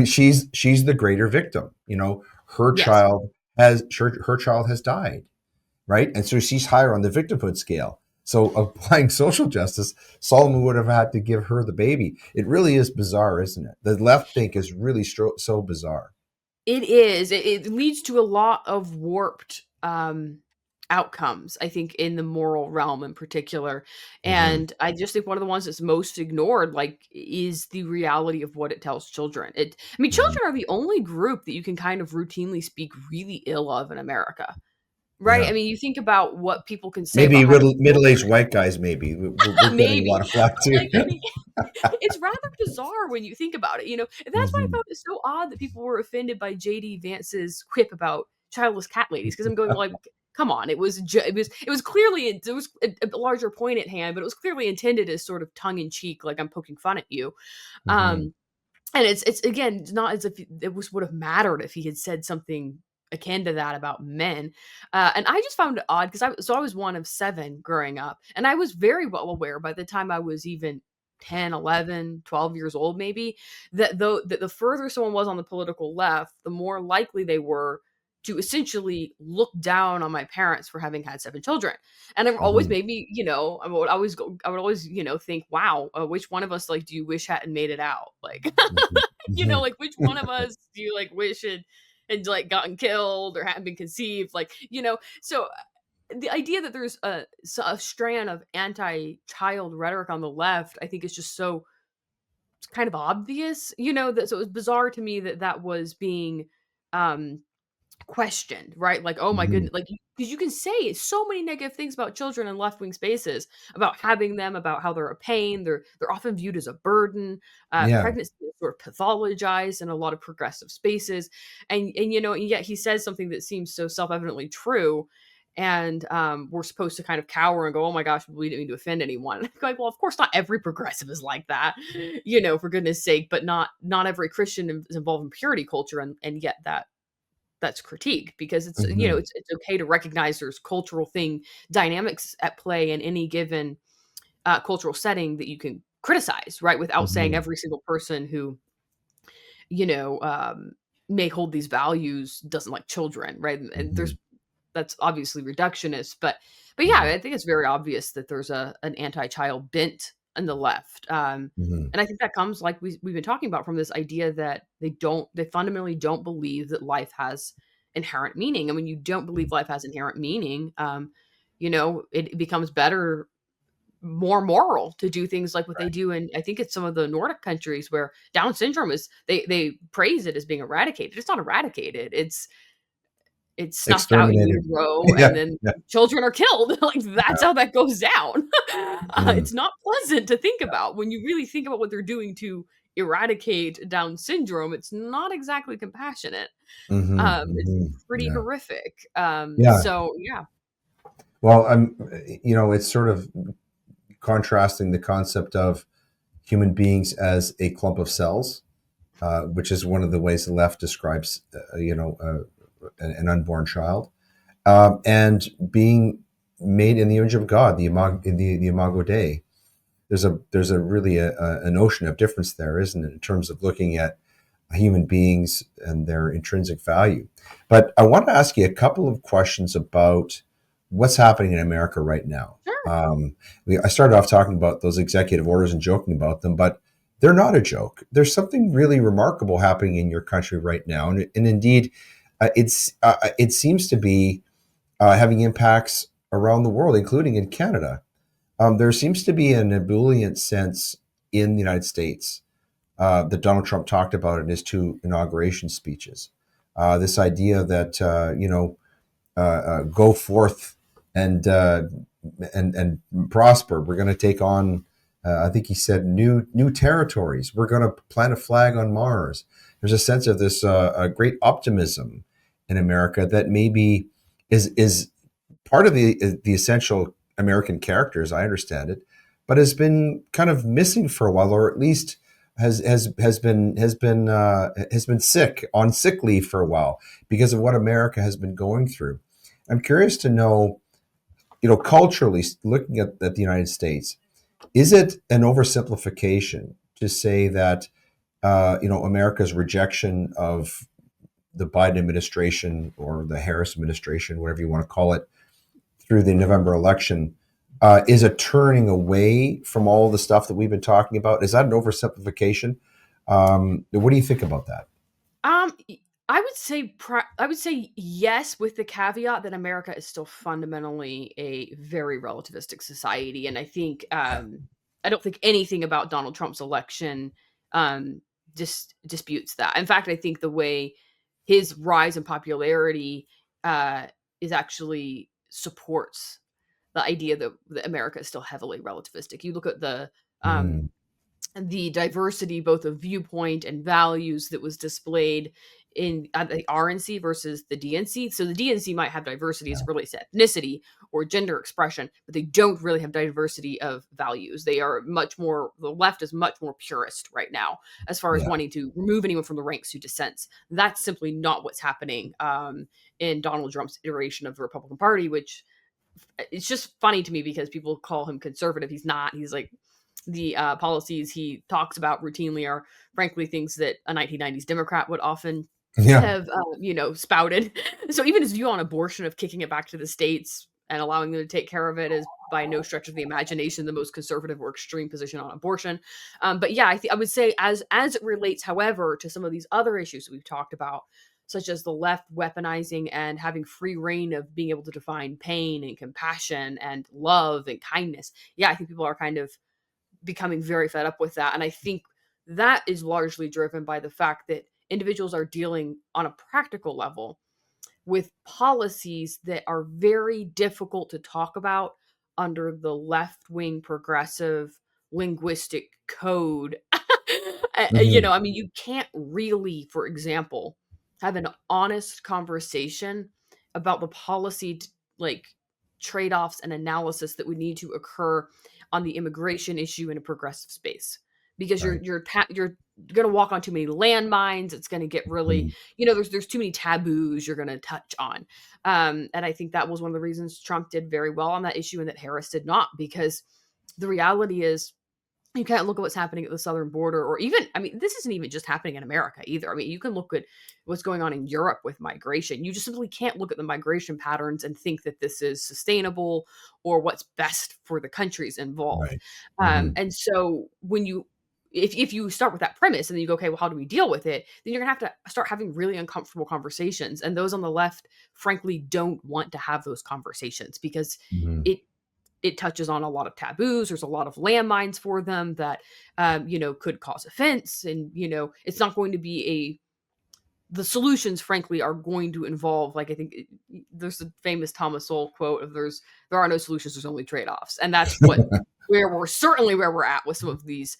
she's the greater victim. Her Yes. child her child has died, right? And so she's higher on the victimhood scale. So applying social justice, Solomon would have had to give her the baby. It really is bizarre, isn't it? The left think is really so bizarre. It is. It leads to a lot of warped outcomes, I think, in the moral realm in particular. Hmm. And I just think one of the ones that's most ignored, like, is the reality of what it tells children. I mean, Hmm. children are the only group that you can kind of routinely speak really ill of in America, right? Yeah. I mean, you think about what people can say Maybe about having middle-aged children. white guys, maybe. We're getting a lot Maybe. of flack But, too. like, I mean, it's rather bizarre when you think about it, you know? And that's why I Hmm. found it so odd that people were offended by JD Vance's quip about childless cat ladies. Because 'cause I'm going, like, come on, it was clearly there was a larger point at hand, but it was clearly intended as sort of tongue in cheek, like, "I'm poking fun at you." Hmm. Um, and it's again, it's not as if would have mattered if he had said something akin to that about men. And I just found it odd because I was one of 7 growing up, and I was very well aware by the time I was even 10, 11, 12 years old maybe, that the further someone was on the political left, the more likely they were to essentially look down on my parents for having had 7 children. And it always Hmm. made me, I would always, think, "Wow, which one of us, like, do you wish hadn't made it out?" Like, Hmm. Hmm. like, which one of us do you, like, wish had, like, gotten killed or hadn't been conceived? Like, so the idea that there's a strand of anti-child rhetoric on the left, I think is just so kind of obvious, that so it was bizarre to me that that was being um questioned, right? Like, oh my Hmm. goodness, like, because you can say so many negative things about children in left wing spaces, about having them, about how they're a pain, they're often viewed as a burden. Yeah. Pregnancy is sort of pathologized in a lot of progressive spaces, and yet he says something that seems so self evidently true. And we're supposed to kind of cower and go, "Oh my gosh, we didn't mean to offend anyone." Like, well, of course, not every progressive is like that, for goodness sake. But not every Christian is involved in purity culture, and yet that's critique because it's Hmm. it's okay to recognize there's cultural thing dynamics at play in any given cultural setting that you can criticize, right, without saying Hmm. every single person who you know um, may hold these values doesn't like children, right? And Hmm. that's obviously reductionist, but yeah, Hmm. I think it's very obvious that there's an anti-child bent in the left. Hmm. And I think that comes, like we've been talking about, from this idea that they fundamentally don't believe that life has inherent meaning. And when you don't believe life has inherent meaning, it becomes better, more moral to do things like what they do. And I think it's some of the Nordic countries where Down syndrome is, they praise it as being eradicated. It's not eradicated. It's snuffed out in Exterminated. utero, and Yeah. then Yeah. children are killed. Like, that's how that goes down. Mm. It's not pleasant to think about. When you really think about what they're doing to eradicate Down syndrome, it's not exactly compassionate. Hmm. It's Hmm. pretty Yeah. horrific. Yeah. So yeah. Well, it's sort of contrasting the concept of human beings as a clump of cells, which is one of the ways the left describes, an unborn child, and being made in the image of God, the Imago Dei. There's a really a notion of difference there, isn't it, in terms of looking at human beings and their intrinsic value. But I want to ask you a couple of questions about what's happening in America right now. Sure. I started off talking about those executive orders and joking about them, but they're not a joke. There's something really remarkable happening in your country right now, and indeed, it seems to be having impacts around the world, including in Canada. There seems to be an ebullient sense in the United States that Donald Trump talked about in his 2 inauguration speeches. This idea that go forth and and prosper. We're going to take on. I think he said new territories. We're going to plant a flag on Mars. There's a sense of this a great optimism in America that maybe is part of the essential American character, as I understand it, but has been kind of missing for a while, or at least has been sick on sick leave for a while because of what America has been going through. I'm curious to know, culturally looking at the United States, is it an oversimplification to say that America's rejection of the Biden administration or the Harris administration, whatever you want to call it, through the November election, is a turning away from all the stuff that we've been talking about? Is that an oversimplification? What do you think about that? I would say yes, with the caveat that America is still fundamentally a very relativistic society, and I think I don't think anything about Donald Trump's election um, disputes that. In fact, I think the way his rise in popularity uh, is actually supports the idea that America is still heavily relativistic. You look at um, Mm, the diversity both of viewpoint and values that was displayed in the RNC versus the DNC. So the DNC might have diversity as yeah, it relates to ethnicity or gender expression, but they don't really have diversity of values. They are much more, the left is much more purist right now as far as yeah, wanting to remove anyone from the ranks who dissents. That's simply not what's happening in Donald Trump's iteration of the Republican Party, which it's just funny to me because people call him conservative. He's not. He's like the policies he talks about routinely are frankly things that a 1990s Democrat would often yeah, have spouted. So even his view on abortion, of kicking it back to the states and allowing them to take care of it, is by no stretch of the imagination the most conservative or extreme position on abortion. But yeah, I would say as it relates, however, to some of these other issues that we've talked about, such as the left weaponizing and having free reign of being able to define pain and compassion and love and kindness. Yeah, I think people are kind of becoming very fed up with that. And I think that is largely driven by the fact that individuals are dealing on a practical level with policies that are very difficult to talk about under the left wing progressive linguistic code. mhm, I mean, you can't really, for example, have an honest conversation about the policy, like trade offs and analysis that would need to occur on the immigration issue in a progressive space, because right. you're going to walk on too many landmines. It's going to get really, Mm, there's too many taboos you're going to touch on. And I think that was one of the reasons Trump did very well on that issue and that Harris did not, because the reality is you can't look at what's happening at the southern border, or even, I mean, this isn't even just happening in America either. I mean, you can look at what's going on in Europe with migration. You just simply can't look at the migration patterns and think that this is sustainable or what's best for the countries involved. right. Hmm. And so when you, if you start with that premise and then you go, okay, well, how do we deal with it? Then you're gonna have to start having really uncomfortable conversations. And those on the left, frankly, don't want to have those conversations because Hmm. it it touches on a lot of taboos. There's a lot of landmines for them that, could cause offense. And, it's not going to be the solutions, frankly, are going to involve, like, I think there's a famous Thomas Sowell quote of there are no solutions, there's only trade-offs. And that's where we're at with some of these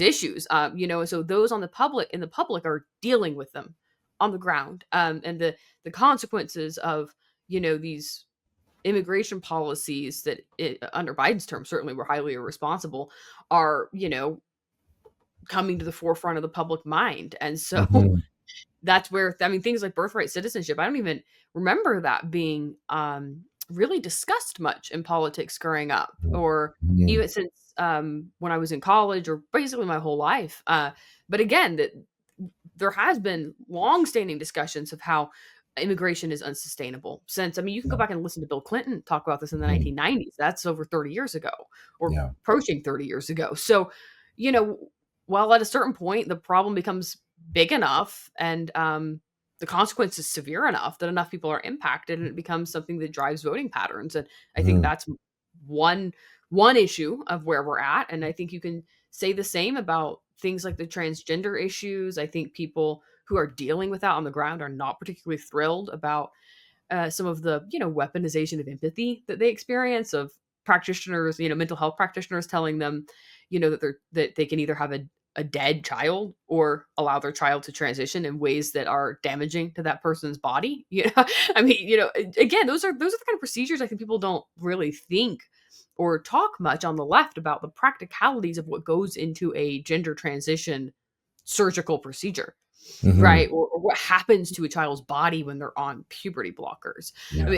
issues. And so those on the public are dealing with them on the ground. And the consequences of, these immigration policies that under Biden's term certainly were highly irresponsible are, coming to the forefront of the public mind. And so Hmm. that's where, I mean, things like birthright citizenship, I don't even remember that being really discussed much in politics growing up, or Hmm. even since when I was in college, or basically my whole life. But again, that there has been long-standing discussions of how immigration is unsustainable. Since, I mean, you can go Yeah. back and listen to Bill Clinton talk about this in the Hmm. 1990s. That's over 30 years ago, or Yeah. approaching 30 years ago. So, you know, while at a certain point the problem becomes big enough and the consequence is severe enough that enough people are impacted, and it becomes something that drives voting patterns. And I think Hmm. that's one one issue of where we're at. And I think you can say the same about things like the transgender issues. I think people who are dealing with that on the ground are not particularly thrilled about some of the, weaponization of empathy that they experience, of practitioners, mental health practitioners telling them, that they can either have a dead child or allow their child to transition in ways that are damaging to that person's body. I mean, again, those are the kind of procedures I think people don't really think or talk much on the left about the practicalities of what goes into a gender transition surgical procedure, Hmm. right? Or what happens to a child's body when they're on puberty blockers. I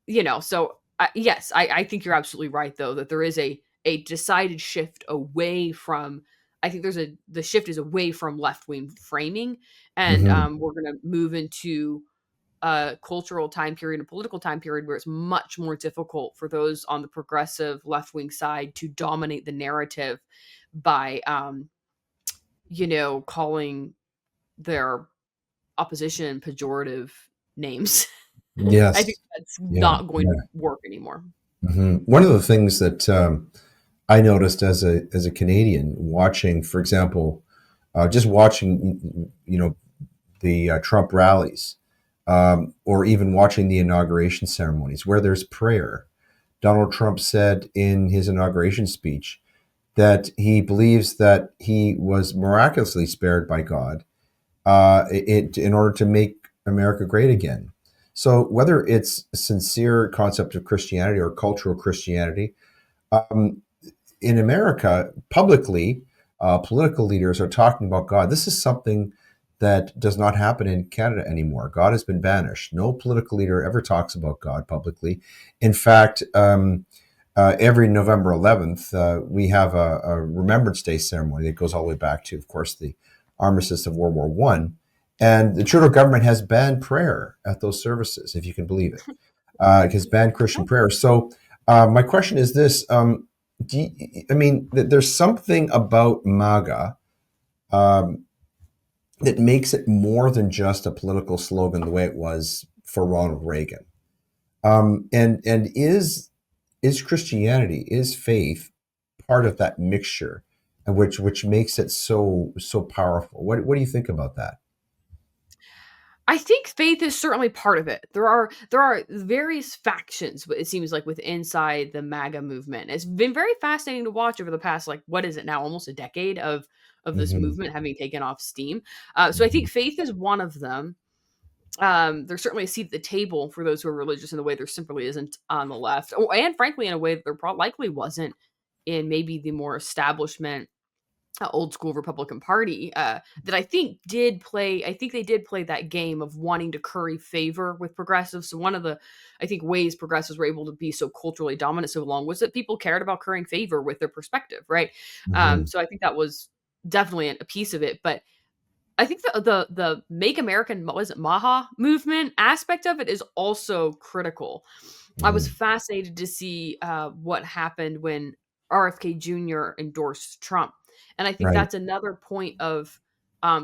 Yeah. mean, so yes, I think you're absolutely right, though, that there is a decided shift away from. I think the shift is away from left wing framing, and Hmm. we're going to move into a cultural time period, a political time period where it's much more difficult for those on the progressive left wing side to dominate the narrative by, calling their opposition pejorative names. I think Yes. that's Yeah. not going to Yeah. work anymore. One of the things that I noticed as a Canadian watching, for example, just watching, the Trump rallies, or even watching the inauguration ceremonies where there's prayer. Donald Trump said in his inauguration speech that he believes that he was miraculously spared by God, in order to make America great again. So whether it's a sincere concept of Christianity or cultural Christianity, um, in America, publicly, political leaders are talking about God. This is something that does not happen in Canada anymore. God has been banished. No political leader ever talks about God publicly. In fact, every November 11th, we have a Remembrance Day ceremony that goes all the way back to, of course, the armistice of World War One. And the Trudeau government has banned prayer at those services, if you can believe it. It has banned Christian prayer. So my question is this: there's something about MAGA that makes it more than just a political slogan, the way it was for Ronald Reagan. And is Christianity, is faith part of that mixture, and which makes it so powerful? What do you think about that? I think faith is certainly part of it. There are various factions, it seems like, with inside the MAGA movement. It's been very fascinating to watch over the past, like, what is it now, almost a decade of this Hmm. movement having taken off steam. So I Hmm. think faith is one of them. There's certainly a seat at the table for those who are religious in a way there simply isn't on the left, and frankly, in a way that there likely wasn't in maybe the more establishment old school Republican Party, that I think they did play that game of wanting to curry favor with progressives. So one of the, I think, ways progressives were able to be so culturally dominant so long was that people cared about currying favor with their perspective, right? Hmm. So I think that was definitely a piece of it. But I think the Make American, was it Maha movement aspect of it is also critical. I was Hmm. fascinated to see what happened when RFK Jr. endorsed Trump, and I think Right. that's another point of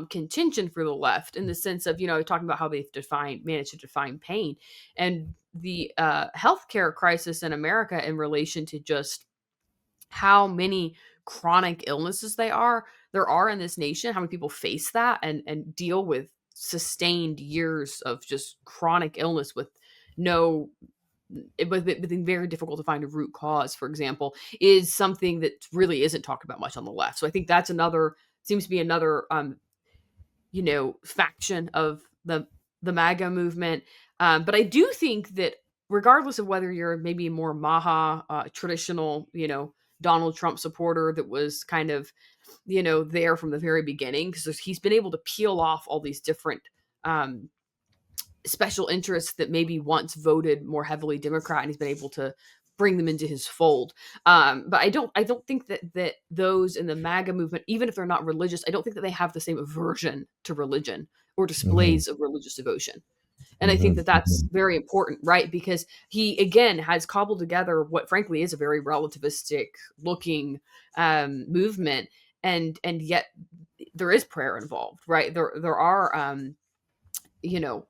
contention for the left in the sense of talking about how they've managed to define pain and the healthcare crisis in America in relation to just how many chronic illnesses there are in this nation, how many people face that and deal with sustained years of just chronic illness with no it being very difficult to find a root cause, for example, is something that really isn't talked about much on the left. So I think that's another seems to be another faction of the MAGA movement. But I do think that regardless of whether you're maybe a more Maha traditional, Donald Trump supporter that was kind of, there from the very beginning, because he's been able to peel off all these different um, special interests that maybe once voted more heavily Democrat, and he's been able to bring them into his fold. But I don't think that those in the MAGA movement, even if they're not religious, I don't think that they have the same aversion to religion or Hmm. displays of religious devotion. And I think Hmm. that that's Hmm. very important, right? Because he again has cobbled together what frankly is a very relativistic looking movement, and yet there is prayer involved, right? There are you know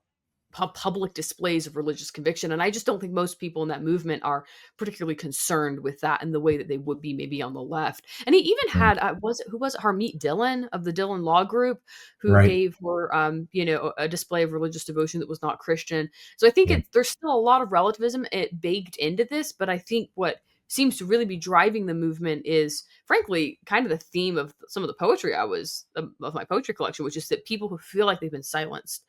public displays of religious conviction. And I just don't think most people in that movement are particularly concerned with that in the way that they would be maybe on the left. And he even had, who was it, Harmeet Dillon of the Dillon Law Group, who Right. gave her, a display of religious devotion that was not Christian. So I think Yeah. there's still a lot of relativism baked into this, but I think what seems to really be driving the movement is frankly kind of the theme of some of the poetry of my poetry collection, which is that people who feel like they've been silenced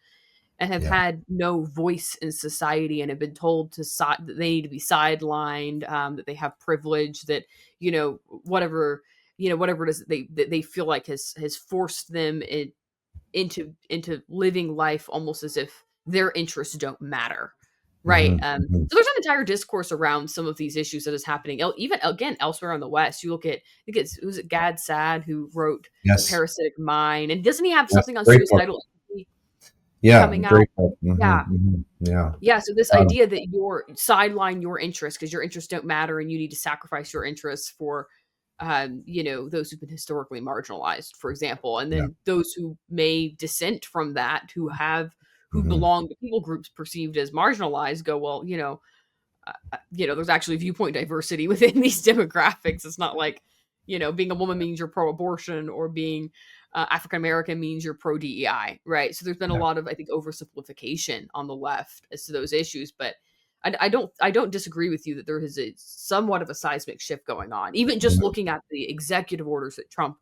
and have Yeah. had no voice in society and have been told that they need to be sidelined, that they have privilege, that whatever whatever it is that they feel like has forced them into living life almost as if their interests don't matter, right? Hmm. Hmm. So there's an entire discourse around some of these issues that is happening, even again elsewhere in the West. You look at, I think it's was it Gad Sad who wrote The Yes. Parasitic Mind, and doesn't he have Yes. something on Great book. suicidal empathy Yeah. coming out? Great book. Hmm. Yeah. Hmm. Yeah. Yeah, so this Um, idea that your sideline your interests because your interests don't matter and you need to sacrifice your interests for, those who've been historically marginalized, for example, and yeah. then those who may dissent from that, who Hmm. belong to people groups perceived as marginalized, go, well, there's actually viewpoint diversity within these demographics. It's not like, being a woman means you're pro-abortion or being African American means you're pro DEI, right? So there's been a Yeah. lot of, I think, oversimplification on the left as to those issues, but I don't disagree with you that there is a somewhat of a seismic shift going on. Even just Mhm. looking at the executive orders that Trump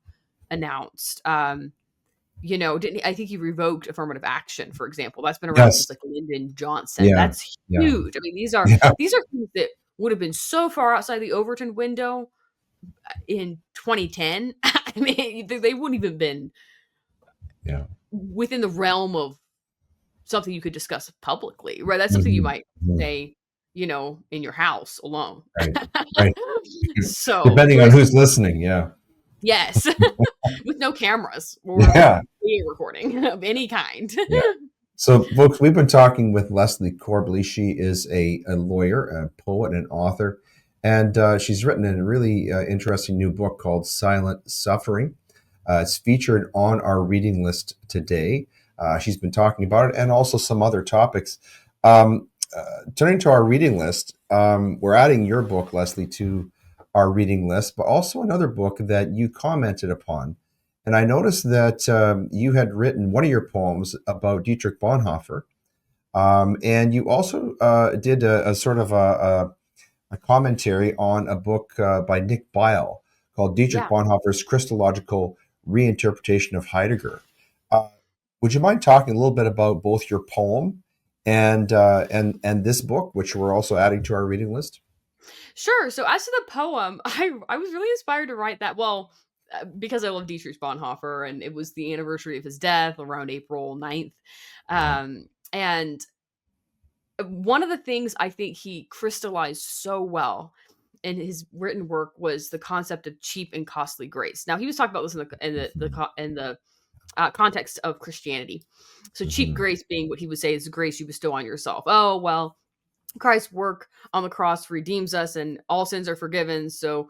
announced, didn't I think he revoked affirmative action, for example. That's been around Yes. since like Lyndon Johnson. Yeah. That's Yeah. huge. I mean, these are Yeah. these are things that would have been so far outside the Overton window in 2010. I mean, they wouldn't even been Yeah. within the realm of something you could discuss publicly, right? That's something you Mhm. might Mhm. say, in your house alone. Right. Right. So Depending on this, who's listening. Yeah. yes, with no cameras or Yeah. video recording of any kind. Yeah. So, folks, we've been talking with Leslie Corbly. She is a lawyer, a poet, and an author. And she's written a really interesting new book called Silent Suffering. It's featured on our reading list today. She's been talking about it and also some other topics. Turning to our reading list, we're adding your book, Leslie, to our reading list, but also another book that you commented upon. And I noticed that you had written one of your poems about Dietrich Bonhoeffer. And you also did a sort of a commentary on a book by Nick Beil called Dietrich Yeah. Bonhoeffer's Christological Reinterpretation of Heidegger. Uh, would you mind talking a little bit about both your poem and this book, which we're also adding to our reading list? Sure. So as to the poem, I was really inspired to write that. Well, because I love Dietrich Bonhoeffer, and it was the anniversary of his death around April 9th. And one of the things I think he crystallized so well in his written work was the concept of cheap and costly grace. Now he was talking about this in the context of Christianity. So cheap Mhm. grace being what he would say is the grace you bestow on yourself. Oh well, Christ's work on the cross redeems us and all sins are forgiven. So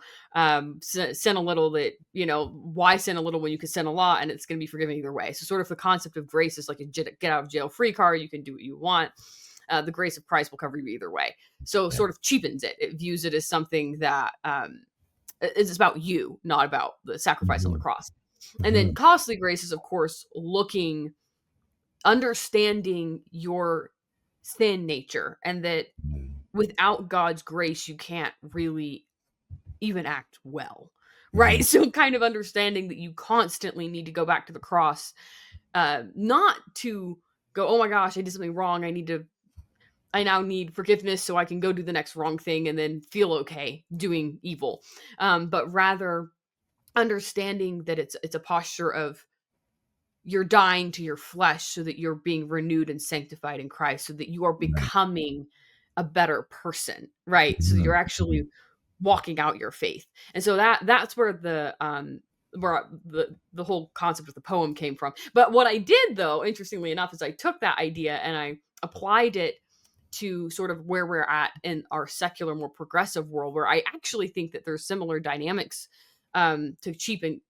sin a little that, why sin a little when you can sin a lot and it's going to be forgiven either way. So sort of the concept of grace is like a get out of jail free card. You can do what you want. The grace of Christ will cover you either way. So Yeah. sort of cheapens it. It views it as something that is about you, not about the sacrifice on the Mhm. cross. And then Mhm. costly grace is, of course, understanding your sin nature and that Mhm. without God's grace, you can't really even act well. Mhm. Right. So kind of understanding that you constantly need to go back to the cross, not to go, oh my gosh, I did something wrong. I now need forgiveness so I can go do the next wrong thing and then feel okay doing evil. But rather understanding that it's a posture of you're dying to your flesh so that you're being renewed and sanctified in Christ, so that you are Right. becoming a better person, right? So that you're Mhm. actually Mhm. walking out your faith. And so that's where the whole concept of the poem came from. But what I did though, interestingly enough, is I took that idea and I applied it to sort of where we're at in our secular, more progressive world, where I actually think that there's similar dynamics to cheapen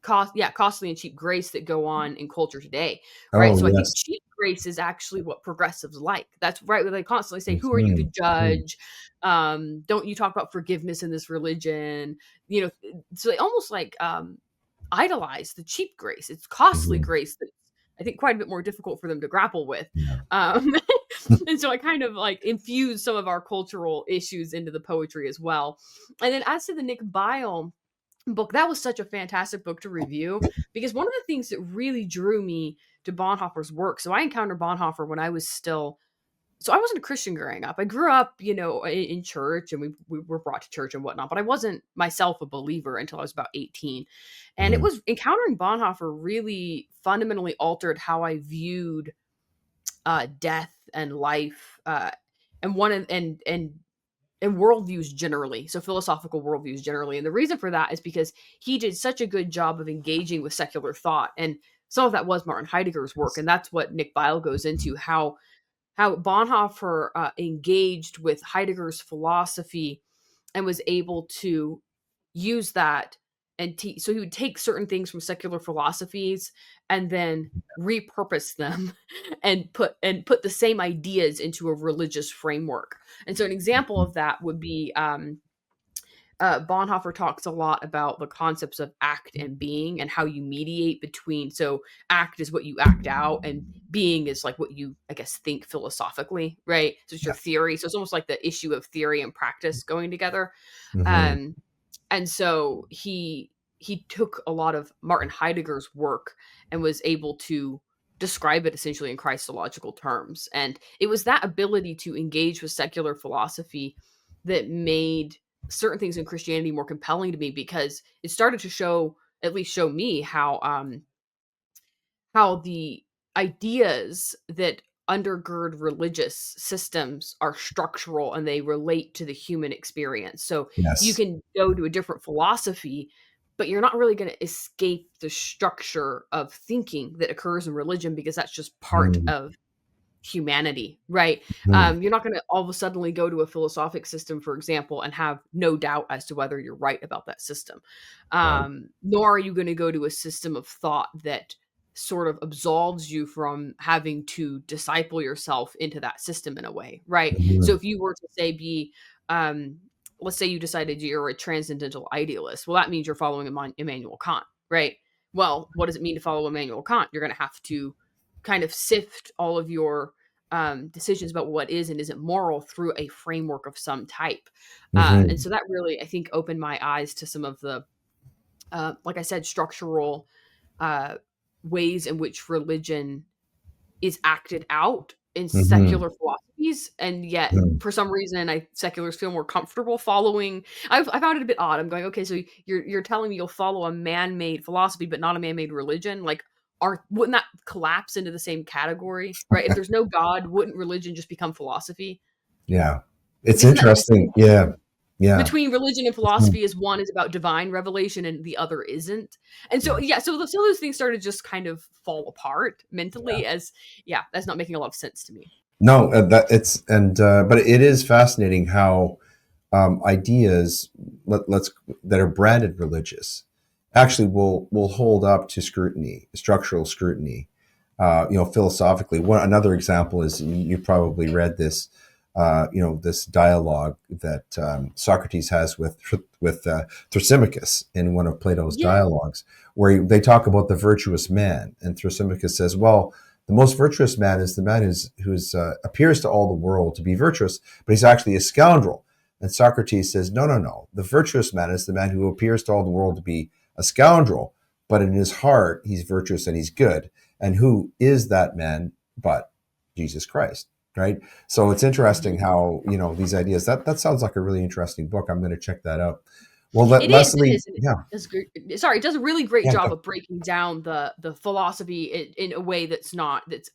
costly and cheap grace that go on in culture today, right? Oh, So I think yes. cheap grace is actually what progressives like. That's right. Where they constantly say, "Who are you to Mhm. Mhm. judge? Don't you talk about forgiveness in this religion?" So they almost like idolize the cheap grace. It's costly Mhm. grace that I think quite a bit more difficult for them to grapple with. Yeah. Um, and so I kind of like infuse some of our cultural issues into the poetry as well. And then as to the Nick Bile book. That was such a fantastic book to review because one of the things that really drew me to Bonhoeffer's work. So I encountered Bonhoeffer when I was still so I wasn't a Christian growing up. I grew up, in church, and we were brought to church and whatnot, but I wasn't myself a believer until I was about 18. And it Mhm. was encountering Bonhoeffer really fundamentally altered how I viewed death and life, and one and worldviews generally. So philosophical worldviews generally. And the reason for that is because he did such a good job of engaging with secular thought. And some of that was Martin Heidegger's work. And that's what Nick Bile goes into, how Bonhoeffer engaged with Heidegger's philosophy and was able to use that so he would take certain things from secular philosophies and then repurpose them and put the same ideas into a religious framework. And so an example of that would be Bonhoeffer talks a lot about the concepts of act and being and how you mediate between. So, act is what you act out, and being is like what you, I guess, think philosophically, right? So, it's your theory. So, it's almost like the issue of theory and practice going together. Mhm. Um, and so he took a lot of Martin Heidegger's work and was able to describe it essentially in Christological terms. And it was that ability to engage with secular philosophy that made certain things in Christianity more compelling to me, because it started to at least show me how the ideas that undergird religious systems are structural and they relate to the human experience. So you Yes. can go to a different philosophy, but you're not really going to escape the structure of thinking that occurs in religion, because that's just part Mhm. of humanity, right? Mhm. You're not going to all of a suddenly go to a philosophic system, for example, and have no doubt as to whether you're right about that system. Right. Nor are you going to go to a system of thought that sort of absolves you from having to disciple yourself into that system in a way, right? So Mhm. if you were to say um, let's say you decided you're a transcendental idealist, well, that means you're following Immanuel Kant, right? Well, what does it mean to follow Immanuel Kant? You're going to have to kind of sift all of your decisions about what is and isn't moral through a framework of some type. And Mhm. so that really, I think, opened my eyes to some of the, like I said, structural uh, ways in which religion is acted out in Mhm. secular philosophies, and yet Mhm. for some reason seculars feel more comfortable following. I found it a bit odd. I'm going, okay, so you're telling me you'll follow a man-made philosophy but not a man-made religion? Like, are wouldn't that collapse into the same category, right? If there's no God, wouldn't religion just become philosophy? Yeah. It's Isn't that the same interesting. Yeah. Yeah. between religion and Mhm. philosophy? Is one is about divine revelation and the other isn't? And so, yeah, so those things started to just kind of fall apart mentally, as yeah, that's not making a lot of sense to me. No, that it's and but it is fascinating how ideas let's that are branded religious actually will hold up to scrutiny, structural scrutiny. Philosophically. One another example is you probably read this. This dialogue that Socrates has with Thrasymachus in one of Plato's Yeah. dialogues, where they talk about the virtuous man, and Thrasymachus says, "Well, the most virtuous man is the man who's appears to all the world to be virtuous, but he's actually a scoundrel." And Socrates says, "No, no, no. The virtuous man is the man who appears to all the world to be a scoundrel, but in his heart he's virtuous and he's good. And who is that man but Jesus Christ?" Right. So it's interesting Mhm. how these ideas. That sounds like a really interesting book. I'm going to check that out. Well, It Leslie, is, and yeah, it's great. Sorry, it does a really great yeah, job of breaking down the philosophy in a way that's not that's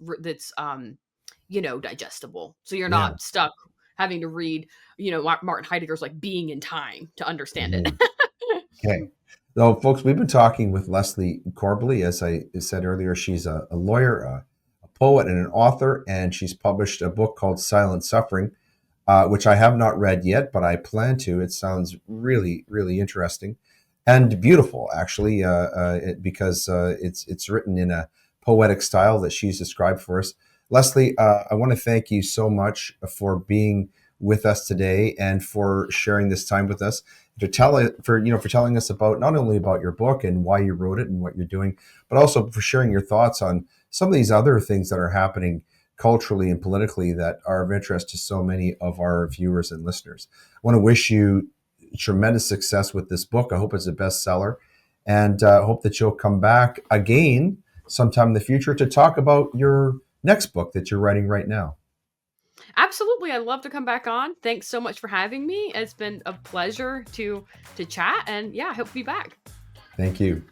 digestible. So you're yeah. not stuck having to read, Martin Heidegger's like Being in Time to understand it. Mhm. Okay. So, folks, we've been talking with Leslie Corbly. As I said earlier, she's a lawyer, a poet, and an author, and she's published a book called Silent Suffering, which I have not read yet, but I plan to. It sounds really, really interesting and beautiful, actually, because it's written in a poetic style that she's described for us. Leslie, I want to thank you so much for being with us today and for sharing this time with us to tell it for telling us about not only about your book and why you wrote it and what you're doing, but also for sharing your thoughts on some of these other things that are happening culturally and politically that are of interest to so many of our viewers and listeners. I want to wish you tremendous success with this book. I hope it's a bestseller, and hope that you'll come back again sometime in the future to talk about your next book that you're writing right now. Absolutely, I'd love to come back on. Thanks so much for having me. It's been a pleasure to chat, and yeah, I hope to be back. Thank you.